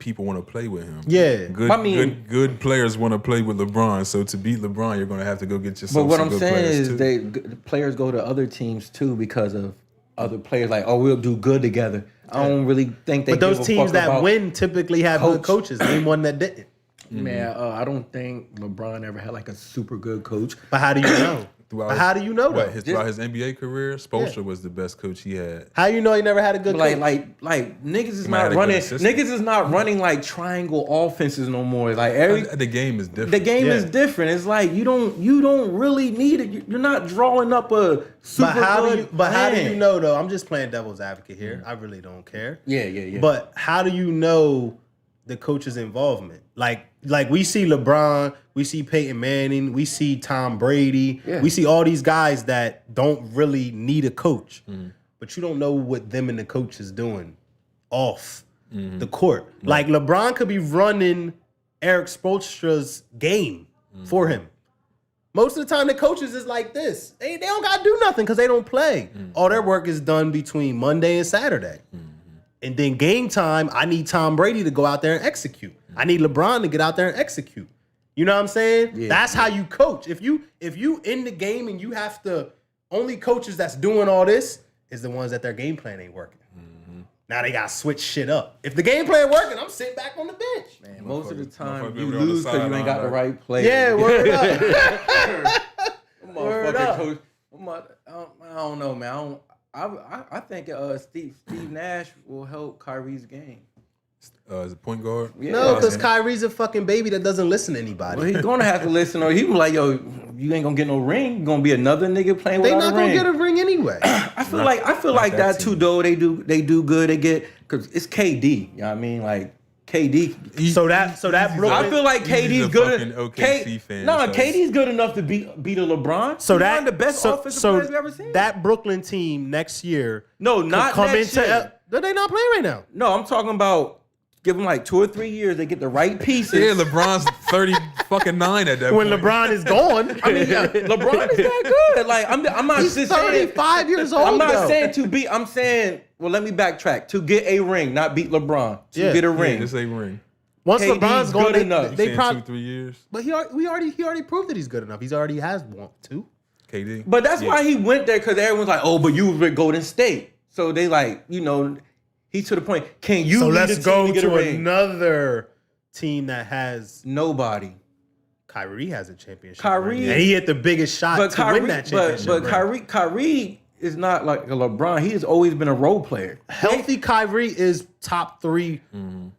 people want to play with him. Yeah. Good players want to play with LeBron. So to beat LeBron, you're going to have to go get yourself. But what some I'm good saying players is, too. the players go to other teams too because of other players. Like, oh, we'll do good together. I don't really think they. But those give a teams fuck that about- win typically have good coach. coaches. Name one that didn't. Man, I don't think LeBron ever had like a super good coach. But how do you know? Throughout But how do you know what, though? throughout his NBA career, Spoelstra was the best coach he had. How you know he never had a good But coach? like niggas is He might have not a good running. assistant. Niggas is not running like triangle offenses no more. Like The game is different. the game is Yeah. different. It's like you don't really need it. You're not drawing up a super How good do plan. you know though? I'm just playing devil's advocate here. I really don't care. Yeah. But how do you know the coach's involvement? Like we see LeBron, we see Peyton Manning, we see Tom Brady, Yeah. we see all these guys that don't really need a coach, but you don't know what them and the coach is doing off the court. Like LeBron could be running Eric Spoelstra's game for him. Most of the time, the coaches is like this. They don't got to do nothing because they don't play. All their work is done between Monday and Saturday. And then game time, I need Tom Brady to go out there and execute. I need LeBron to get out there and execute. You know what I'm saying? Yeah. That's how you coach. If you in the game and you have to, only coaches that's doing all this is the ones that their game plan ain't working. Now they got to switch shit up. If the game plan working, I'm sitting back on the bench. Man, most of the time motherfucker you over on the lose because you ain't got the sideline, right player. Yeah, word up. Word Motherfucking up. coach. I don't know, man. I think Steve Nash will help Kyrie's game. As a point guard? Yeah. No, because Kyrie's a fucking baby that doesn't listen to anybody. Well, he's gonna have to listen, or he was like, "Yo, you ain't gonna get no ring. You gonna be another nigga playing They without not a ring." gonna get a ring anyway. I feel like that that too, team. though. They do good. They get because it's KD. You know what I mean? Like KD. So that Brooklyn. I feel like He's KD's a good. fucking OKC fan, No, so- KD's good enough to beat a LeBron. So He's that one of the best so, offensive so players we've ever seen. that Brooklyn team next year. No, could not come next into. year. They not playing right now. No, I'm talking about give them like 2 or 3 years. They get the right pieces. Yeah, LeBron's 30-9 at that When point. LeBron is gone, I mean, LeBron is that good. Like I'm not he's just saying. 35 years old. I'm not though. saying to beat. I'm saying. Well, let me backtrack. To get a ring, not beat LeBron. To Yeah. get a Yeah, ring. just a ring. Once KD's LeBron's gone, good enough. You they saying probably. 2-3 years? But he already proved that he's good enough. He's already has one, two. KD. But that's why he went there, because everyone's like, "Oh, but you was with Golden State." So they like, he's to the point. Can you? So lead let's a team go to get a to ring? another team that has Nobody. Kyrie has a championship. Kyrie- ring, and he hit the biggest shot But to win that championship. but ring. Kyrie is not like a LeBron. He has always been a role player. Healthy Kyrie is top 3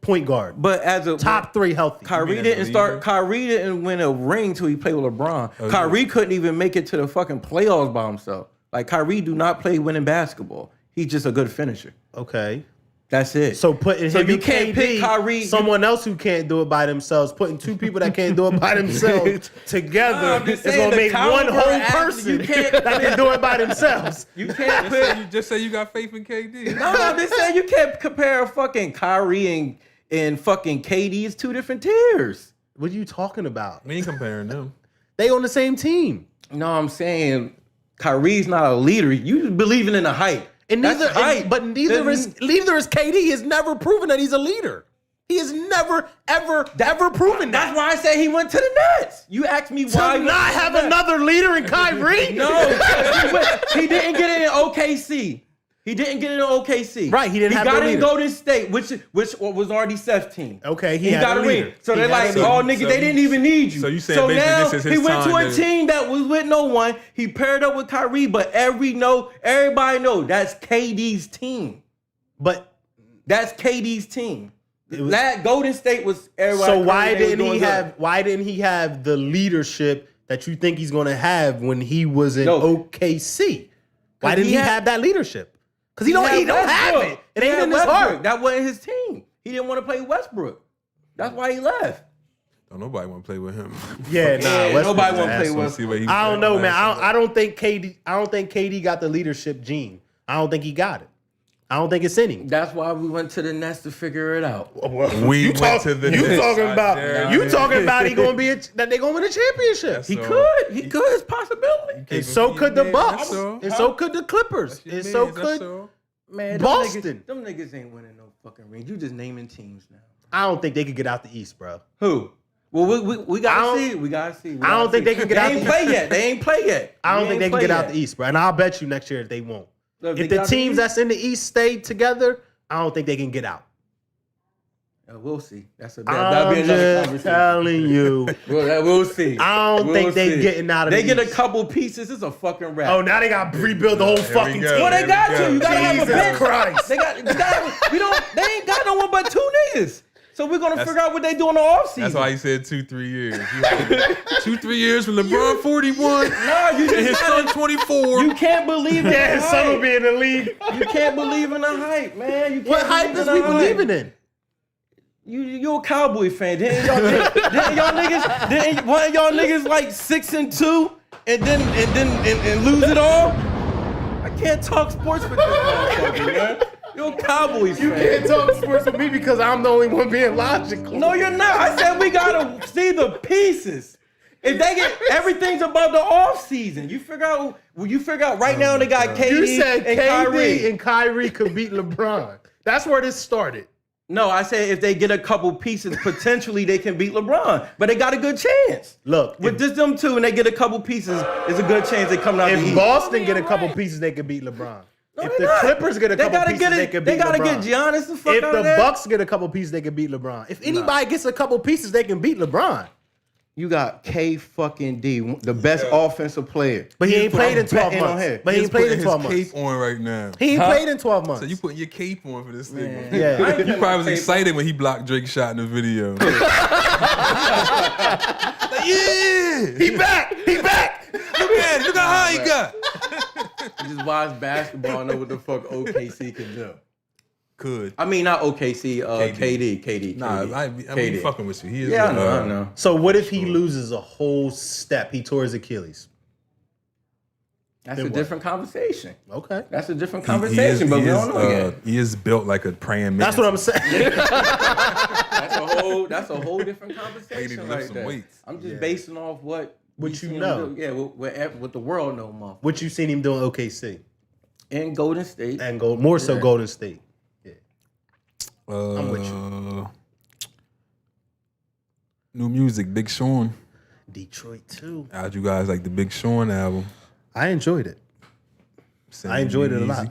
point guard. But as a Top 3 healthy. Kyrie as a didn't start. leader? Kyrie didn't win a ring till he played with LeBron. Kyrie couldn't even make it to the fucking playoffs by himself. Like Kyrie do not play winning basketball. He's just a good finisher. Okay. That's it. So putting So him you and can't KD, pick Kyrie- someone else who can't do it by themselves, putting 2 people that can't do it by themselves together I'm just is saying going to the make one caliber whole athlete, person you can't- that can do it by themselves. you can't put. Just say you got faith in KD. No, I'm just saying you can't compare fucking Kyrie and fucking KD. It's 2 different tiers. What are you talking about? We ain't comparing them. They on the same team. No, I'm saying Kyrie's not a leader. You believing in the hype. And That's neither, hype. but neither is KD. He has never proven that he's a leader. He has never, ever proven that. That's why I say he went to the Nets. You asked me why. To he not went to have the Nets. another leader in Kyrie? No, he didn't get it in OKC. He didn't get it in OKC. Right, he didn't have got no it in leader. Golden State, which was already Seth's team. Okay, he had got a a ring. leader. So He they're had like, a leader. "Oh, nigga, So they you- didn't even need you." so you saying basically now this is his he went to time a to- team that was with no one. He paired up with Kyrie, but everybody know that's KD's team. But That's KD's team. That Golden State was everybody. so why they was didn't he doing good. have? Why didn't he have the leadership that you think he's going to have when he was in No. OKC? Why didn't he he had- have that leadership? Because he don't have Westbrook. it. It He ain't had in his Westbrook. heart. That wasn't his team. He didn't want to play Westbrook. That's why he left. Don't nobody want to play with him. Yeah, nah. Westbrook's nobody an wanna play asshole. with- See what he I don't know, man. last I don't think KD got the leadership gene. I don't think he got it. I don't think it's in him. That's why we went to the Nets to figure it out. We went to the You Nets. talking about? Goddamn. You talking about he gonna be that they gonna win a championship? That's He So- could. He could. It's a possibility. And so could the Man, Bucks. that's all. And so could the Clippers. That's your And so man, that's could. all. Man, Boston. Them niggas ain't winning no fucking rings. You just naming teams now. I don't think they could get out the East, bro. Who? Well, we I gotta don't- see. We gotta see. I don't think they can get out They ain't the- play yet. They ain't play yet. I don't They think they ain't can play get out yet. the East, bro. And I'll bet you next year that they won't. Look, If they the got teams East, that's in the East stay together, I don't think they can get out. we'll see. That'll be I'm another just conversation. telling you. We'll see. I don't think they getting out of They the get a East. couple pieces. It's a fucking wrap. Oh, now they got to rebuild the whole Here we fucking go. team. Well, they Here got we to. go. You gotta have a Jesus bench. Christ. They got. They ain't got no one but 2 niggas. So we're gonna figure out what they do in the offseason. That's why he said 2-3 years. You like, 2-3 years from LeBron 41 No, you and his just son gotta, 24. you can't believe in Yeah, the his son will hype. be in the league. You can't believe in the hype, man. You can't What hype believe is in we the hype. believing in? You a Cowboy fan? Didn't one of y'all niggas like 6-2 and then lose it all? I can't talk sports with this motherfucker, man. You're a Cowboys You fan. can't talk sports with me because I'm the only one being logical. No, you're not. I said we gotta see the pieces. If they get everything's about the off season, you figure out. Well, you figure out right now they got KD You said and KD Kyrie. and Kyrie could beat LeBron. That's where this started. No, I said if they get a couple pieces, potentially they can beat LeBron. But they got a good chance. Look, With just them two and they get a couple pieces, there's a good chance they come out the if East. Boston get a couple pieces, they could beat LeBron. No, If they're the not. Clippers get a couple gotta pieces, get they could They beat gotta LeBron. get Giannis the fuck If out the of there. Bucks get a couple pieces, they can beat LeBron. If anybody gets a couple pieces, they can beat LeBron. You got K fucking D, the best offensive player. But he ain't played in 12 betting on months. him. But he ain't played in 12 his months. cape on right now. He ain't played in 12 months. So you putting your cape on for this nigga. Yeah. You probably was excited when he blocked Drake's shot in the video. Like, yeah, He back. He back. look at it. Look how high he got. You just watch basketball and know what the fuck OKC can do. Could. I mean, not OKC, KD. Nah, I mean, he fucking with you. He is. Yeah, I know. So what if he loses a whole step? He tore his Achilles. That's Then a what? different conversation. Okay. That's a different conversation, but we don't know yet. He is built like a praying man. That's what I'm saying. That's a whole different He need to conversation lift right some there. weights. I'm just basing off what What we you seen him know. do. Yeah, what the world know, motherfucker. What you seen him doing OKC And Golden State. and more so Golden State. I'm with you. New music, Big Sean. Detroit too. How'd you guys like the Big Sean album? I enjoyed it. I enjoyed it a lot.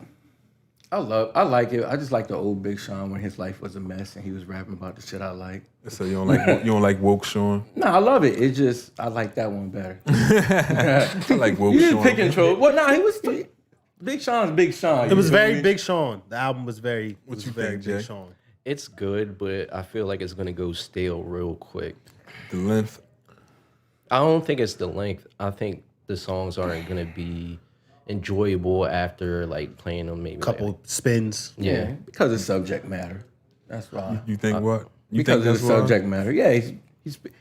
I like it. I just like the old Big Sean when his life was a mess and he was rapping about the shit I like. So you don't like woke Sean? No, I love it. It just I like that one better. I like woke You Sean. didn't pick and control. Well, no, he was Big Sean's Big Sean. It was you know what I very mean? Big Sean. The album was very. What was you very think, Big Jay? Sean. It's good, but I feel like it's gonna go stale real quick. The length. I don't think it's the length. I think the songs aren't gonna be enjoyable after like playing them maybe Couple spins. Yeah. Because of subject matter. That's why. You think what? You Because think of the that's why? subject matter. Yeah,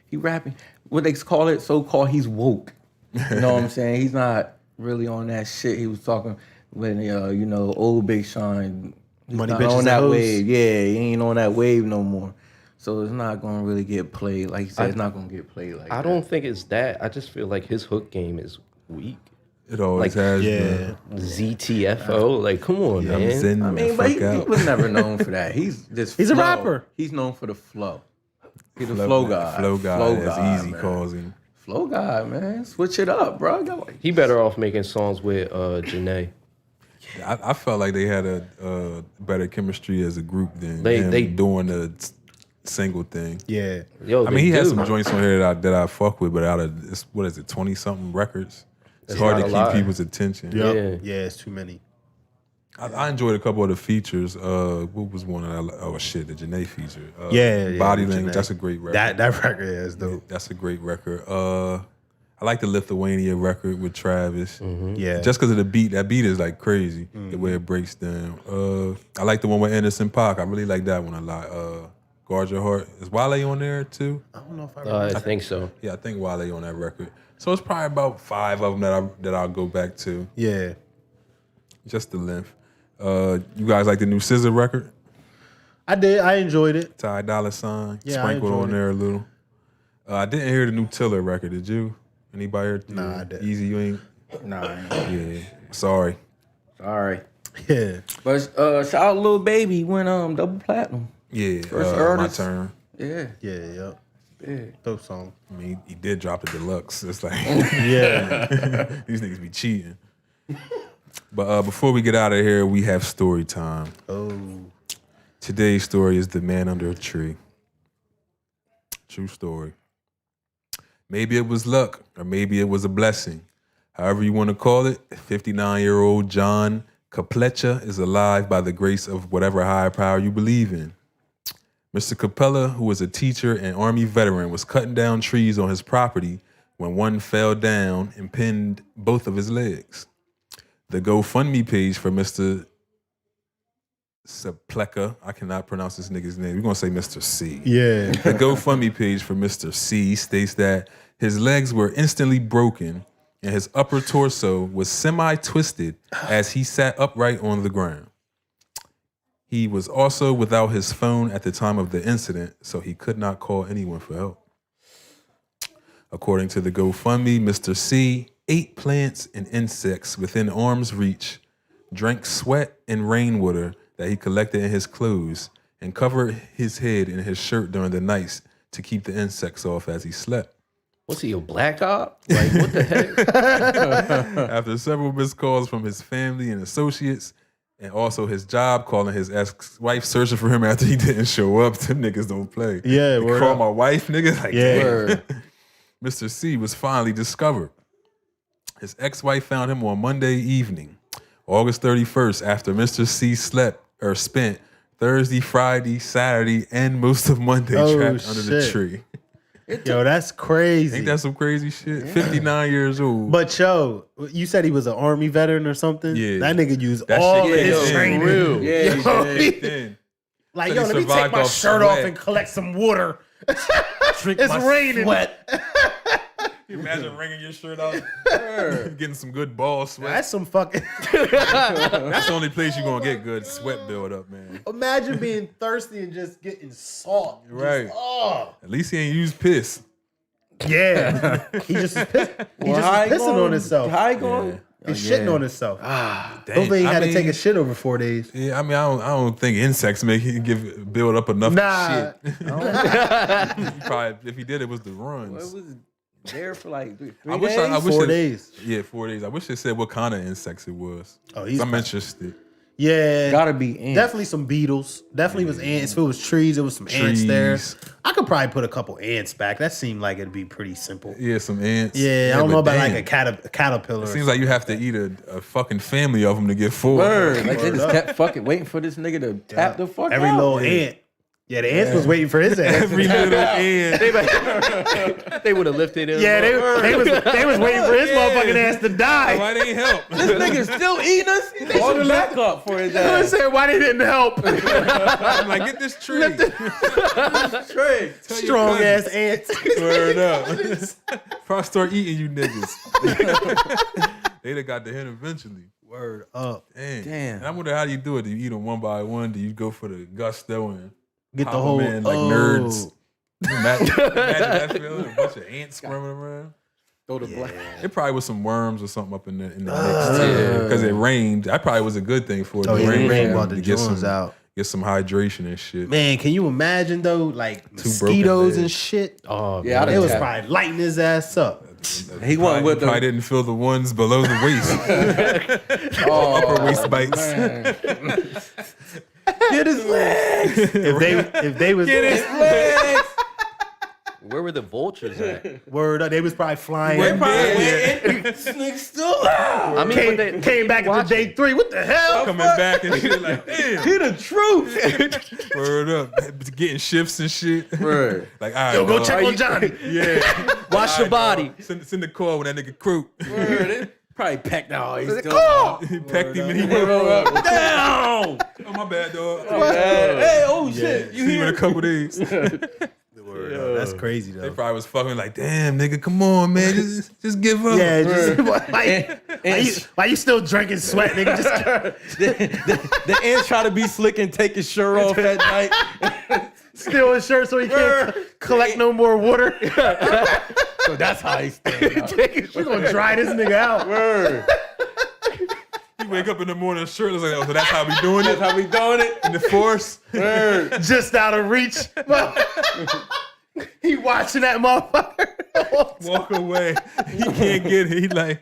he rapping. What they call it, so-called, he's woke. You know what I'm saying? He's not really on that shit. He was talking when, old Big Sean. He's Money, not bitches, on and that hoes. wave. Yeah, he ain't on that wave no more. So it's not going to really get played. Like you said, it's not going to get played like that. I don't think it's that. I just feel like his hook game is weak. It always Like, has Yeah. been. ZTFO, like come on, I'm man. zen I the mean, but fuck he out. was never known for that. He's just He's a flow. rapper. He's known for the flow. He's a flow guy. Flow guy, as Easy man. calls him. Flow guy, man. Switch it up, bro. He better off making songs with Janae. I felt like they had a better chemistry as a group than They- him they- doing the single thing. Yeah. Yo, I mean, he has do. some joints on here that I fuck with, but out of it's, what is it, 20-something records? It's That's hard to not a keep lot. people's attention. Yep. Yeah. Yeah, it's too many. I enjoyed a couple of the features. What was one that oh shit, the Janae feature. Yeah, Body the Language. Janae. That's a great record. That record is dope. That's a great record. I like the Lithuania record with Travis. Yeah. Just because of the beat. That beat is like crazy. The way it breaks down. I like the one with Anderson .Paak. I really like that one a lot. Guard Your Heart. Is Wale on there too? I don't know if I remember. I think so. Yeah, I think Wale on that record. So it's probably about 5 of them that I'll go back to. Yeah. Just the length. You guys like the new SZA record? I did. I enjoyed it. Ty Dolla $ign Yeah, I sprinkled enjoyed on it. there a little. I didn't hear the new Tiller record. Did you? Anybody heard? Nah, I didn't. Easy, you ain't. Nah, Yeah. Sorry. sorry. Yeah. But shout out Lil Baby went double platinum. Yeah. First my artist. turn. Yeah. Yeah. Yep. Yeah. Dope song. I mean, he did drop the deluxe. It's like Yeah. these niggas be cheating. But before we get out of here, we have story time. Oh. Today's story is The Man Under a Tree. True story. Maybe it was luck, or maybe it was a blessing. However you want to call it, 59-year-old John Capleccia is alive by the grace of whatever higher power you believe in. Mr. Capella, who was a teacher and Army veteran, was cutting down trees on his property when one fell down and pinned both of his legs. The GoFundMe page for Mr. Saplecka, I cannot pronounce this nigga's name. We're going to say Mr. C. Yeah. The GoFundMe page for Mr. C states that his legs were instantly broken and his upper torso was semi-twisted as he sat upright on the ground. He was also without his phone at the time of the incident, so he could not call anyone for help. According to the GoFundMe, Mr. C ate plants and insects within arm's reach, drank sweat and rainwater that he collected in his clothes, and covered his head in his shirt during the nights to keep the insects off as he slept. What's he, a black op? Like, what the heck? After several missed calls from his family and associates, and also his job calling his ex-wife searching for him after he didn't show up, them niggas don't play. Yeah, They word call up. my wife, nigga. Like, Yeah. damn. Word. Mr. C was finally discovered. His ex-wife found him on Monday evening, August 31st, after Mr. C spent Thursday, Friday, Saturday, and most of Monday trapped under the tree. Yo, that's crazy. Ain't that some crazy shit? 59 years old. But yo, you said he was an Army veteran or something? Yeah. That nigga used That all of shit his kicked in. training. Real. Yeah, Yo, Then, like, So yo, he let me take survived my off shirt off sweat. and collect some water. Drink It's my raining. sweat. you imagine wringing your shirt off, getting some good ball sweat. That's some fucking. That's the only place you're gonna get good sweat build up, man. Imagine being thirsty and just getting salt. Right. Oh. At least he ain't used piss. Yeah. He just is piss. He Well, just how is he pissing gonna- on himself. How he going? He's Yeah. shitting on himself. Dang. Hopefully he I had to mean, take a shit over 4 days. Yeah, I mean, I don't think insects make you build up enough Nah. shit. He probably, if he did, it was the Well, runs. it was there for like 3 I days. wish 4 it- days. Yeah, 4 days. I wish it said what kind of insects it was. Oh, he's I'm interested. Yeah. Gotta be ants. Definitely some beetles. Definitely was ants. If it was trees, it was some ants there. Trees. I could probably put a couple ants back. That seemed like it'd be pretty simple. Yeah, some ants. Yeah, I don't know but about damn. like a caterpillar. It seems like you have to eat a fucking family of them to get full. Word. Like they Word just up. kept fucking waiting for this nigga to tap the fuck every out. little ant. Yeah, the ants was waiting for his ass. Every little ant. They would have lifted him. Yeah, they was waiting for his Yeah. motherfucking ass to die. Why they ain't help? This nigga still eating us? They should back up for his I was ass. saying why they didn't help. I'm like, get this tree. Trey. Tell your Strong cousins. ass ants. Word up. Before I start eating you niggas. They'd have got the hint eventually. Word up. Damn. Damn. And I wonder how do you do it? Do you eat them one by one? Do you go for the gusto and Get the pop 'em whole in like nerds? Imagine that feeling. A bunch of ants squirming around. Throw the black. It probably was some worms or something up in the mix too. Because it rained. That probably was a good thing for it. Oh to yeah, rain rain for brought them the to get Jones some, out. get some hydration and shit. Man, can you imagine though, like broken mosquitoes and legs. shit? Oh, Yeah, It was tap. probably lighting his ass up. He went with probably the didn't feel the ones below the waist. Upper waist bites. man. Get his legs. If they was legs. where were the vultures at? word up, they was probably flying. They probably went in. This nigga still out. I mean, Came, but they came back into day 3. What the hell? Coming back and shit like, damn. Hear the truth. Word up. Getting shifts and shit. Word. Like, all right, Yo, go dog. check on Johnny. Yeah. wash your body. Send the call when that nigga croak. Word. It probably packed out. He's still Call. He pecked him and he Word went, up. Down. oh, my bad, dog. Hey, oh shit. You See you in a hear? couple days. Word up. That's crazy They though. probably was fucking like, damn, nigga, come on, man. Just give up. Yeah, just, And- why you still drinking sweat, nigga? Just the ants try to be slick and take his shirt off at night. steal his shirt so he can't collect no more water. So that's how he's staying out. We're gonna dry this nigga out. Word. You wake up in the morning shirtless like, oh, so that's how we doing it? That's how we doing it. In the force? Word. Just out of reach. He watching that motherfucker. Walk away. He can't get it. He like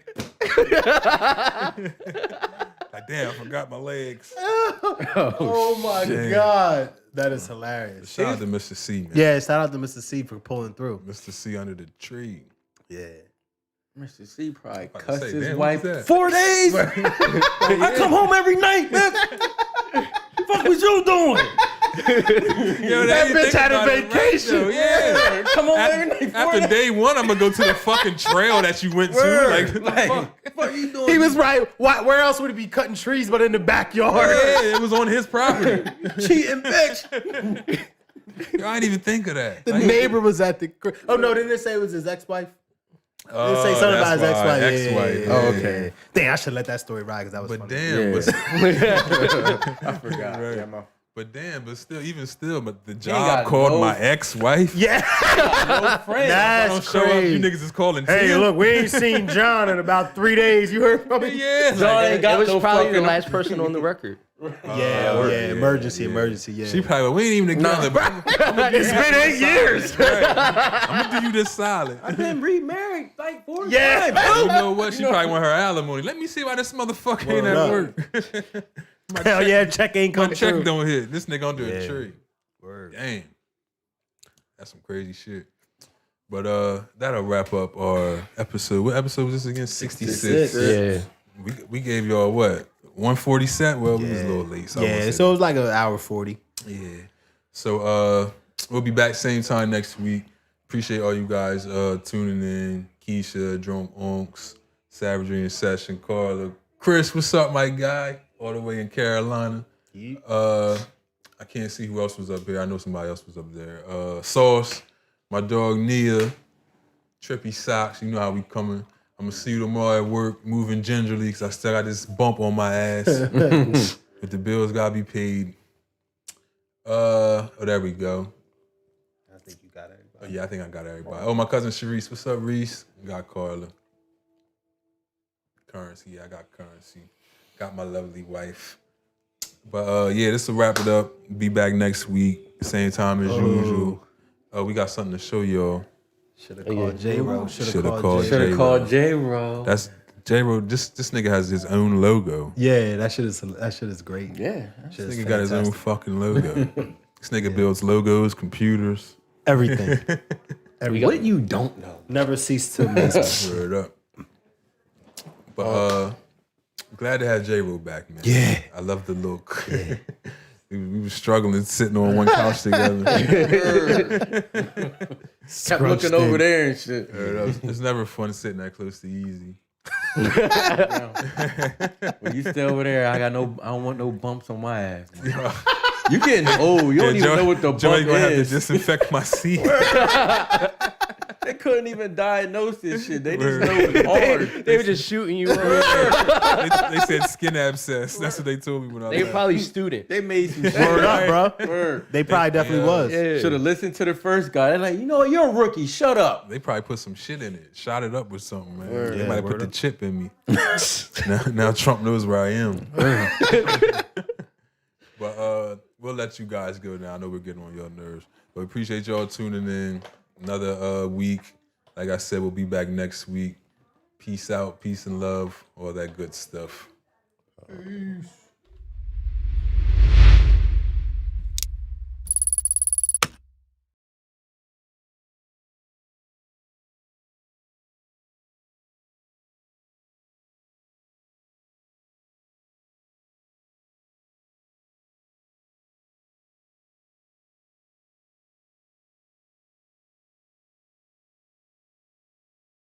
damn, I forgot my legs. Oh my shit. god, that is hilarious. Shout out to Mr. C, man. Yeah, shout out to Mr. C for pulling through. Mr. C under the tree. Yeah. Mr. C probably About to cussed say, his damn, wife. what was that? 4 days. I come home every night, man. Fuck was you doing? Yo, That you bitch think had a about it, right, vacation. though, yeah. Come home every night. 4 After days. day one, I'm gonna go to the fucking trail that you went to. Like, what the fuck? What you doing? He was right. Where else would he be cutting trees but in the backyard? Yeah, it was on his property. cheating, bitch. Yo, I didn't even think of that. The neighbor was at the. Oh no, didn't it say it was his ex-wife? Oh, Didn't it say something about his that's why, ex-wife? ex-wife. Yeah. Oh, okay. Damn, I should let that story ride because that was But funny. damn, Yeah. I forgot. Right. Yeah, my- but still, but the got job called no- my ex-wife. Yeah, no friend. I that's don't show up. crazy. You niggas is calling. Hey, Tia. look, we ain't seen John in about 3 days. You heard from me? Yeah, John like, ain't got It was no probably the fucking- last person on the record. Yeah, emergency. Yeah. she probably we ain't even together. But It's been 8 years. I'm gonna do you this solid. I've been remarried like 4 Yeah. times. You know what? She probably want her alimony. Let me see why this motherfucker ain't Word at up. work. My Hell check- yeah, check ain't My coming check through. don't hit. This nigga under a Yeah. tree. Word. Damn. That's some crazy shit. But that'll wrap up our episode. What episode was this again? 66. Yeah. We gave y'all what? 147? Well, we was a little late. So I won't Yeah, say so it was like an hour 40. Yeah. So we'll be back same time next week. Appreciate all you guys tuning in. Keisha, Drum Onks, Savagery in Session, Carla. Chris, what's up, my guy? All the way in Carolina. I can't see who else was up here. I know somebody else was up there. Sauce, my dog Nia, Trippy Socks. You know how we coming. I'm gonna see you tomorrow at work, moving gingerly, because I still got this bump on my ass. But the bills gotta be paid. There we go. I think you got everybody. Oh, yeah, I think I got everybody. Oh, my cousin Sharice. What's up, Reese? Got Carla. Currency. Yeah, I got Currency. Got my lovely wife. But yeah, this will wrap it up. Be back next week, same time as usual. We got something to show y'all. Should have called J-Ro. Should have called Called J-Ro. That's J-Ro. This nigga has his own logo. Yeah, that shit is great. Yeah. This nigga got his own fucking logo. This nigga builds logos, computers. Everything. What you don't know. Never cease to amaze me. Word up. But glad to have J-Ro back, man. Yeah. I love the look. Yeah. we were struggling sitting on one couch together. Kept looking over there and shit. It's never fun sitting that close to Easy. When you stay over there, I don't want no bumps on my ass. You getting old. You don't even know what the Joey bump gonna have to is. disinfect my seat. They couldn't even diagnose this shit. They just know it's hard. They were just shooting you. They said skin abscess. That's what they told me when I They were left. probably student. They made some shit. Word up, bro. Word. They probably definitely was. Yeah. Should have listened to the first guy. They're like, you know what? You're a rookie. Shut up. They probably put some shit in it, shot it up with something, man. Word. They Yeah, might have put word the up. chip in me. now Trump knows where I am. But we'll let you guys go now. I know we're getting on your nerves. But we appreciate y'all tuning in. Another week. Like I said, we'll be back next week. Peace out, peace and love, all that good stuff. Peace.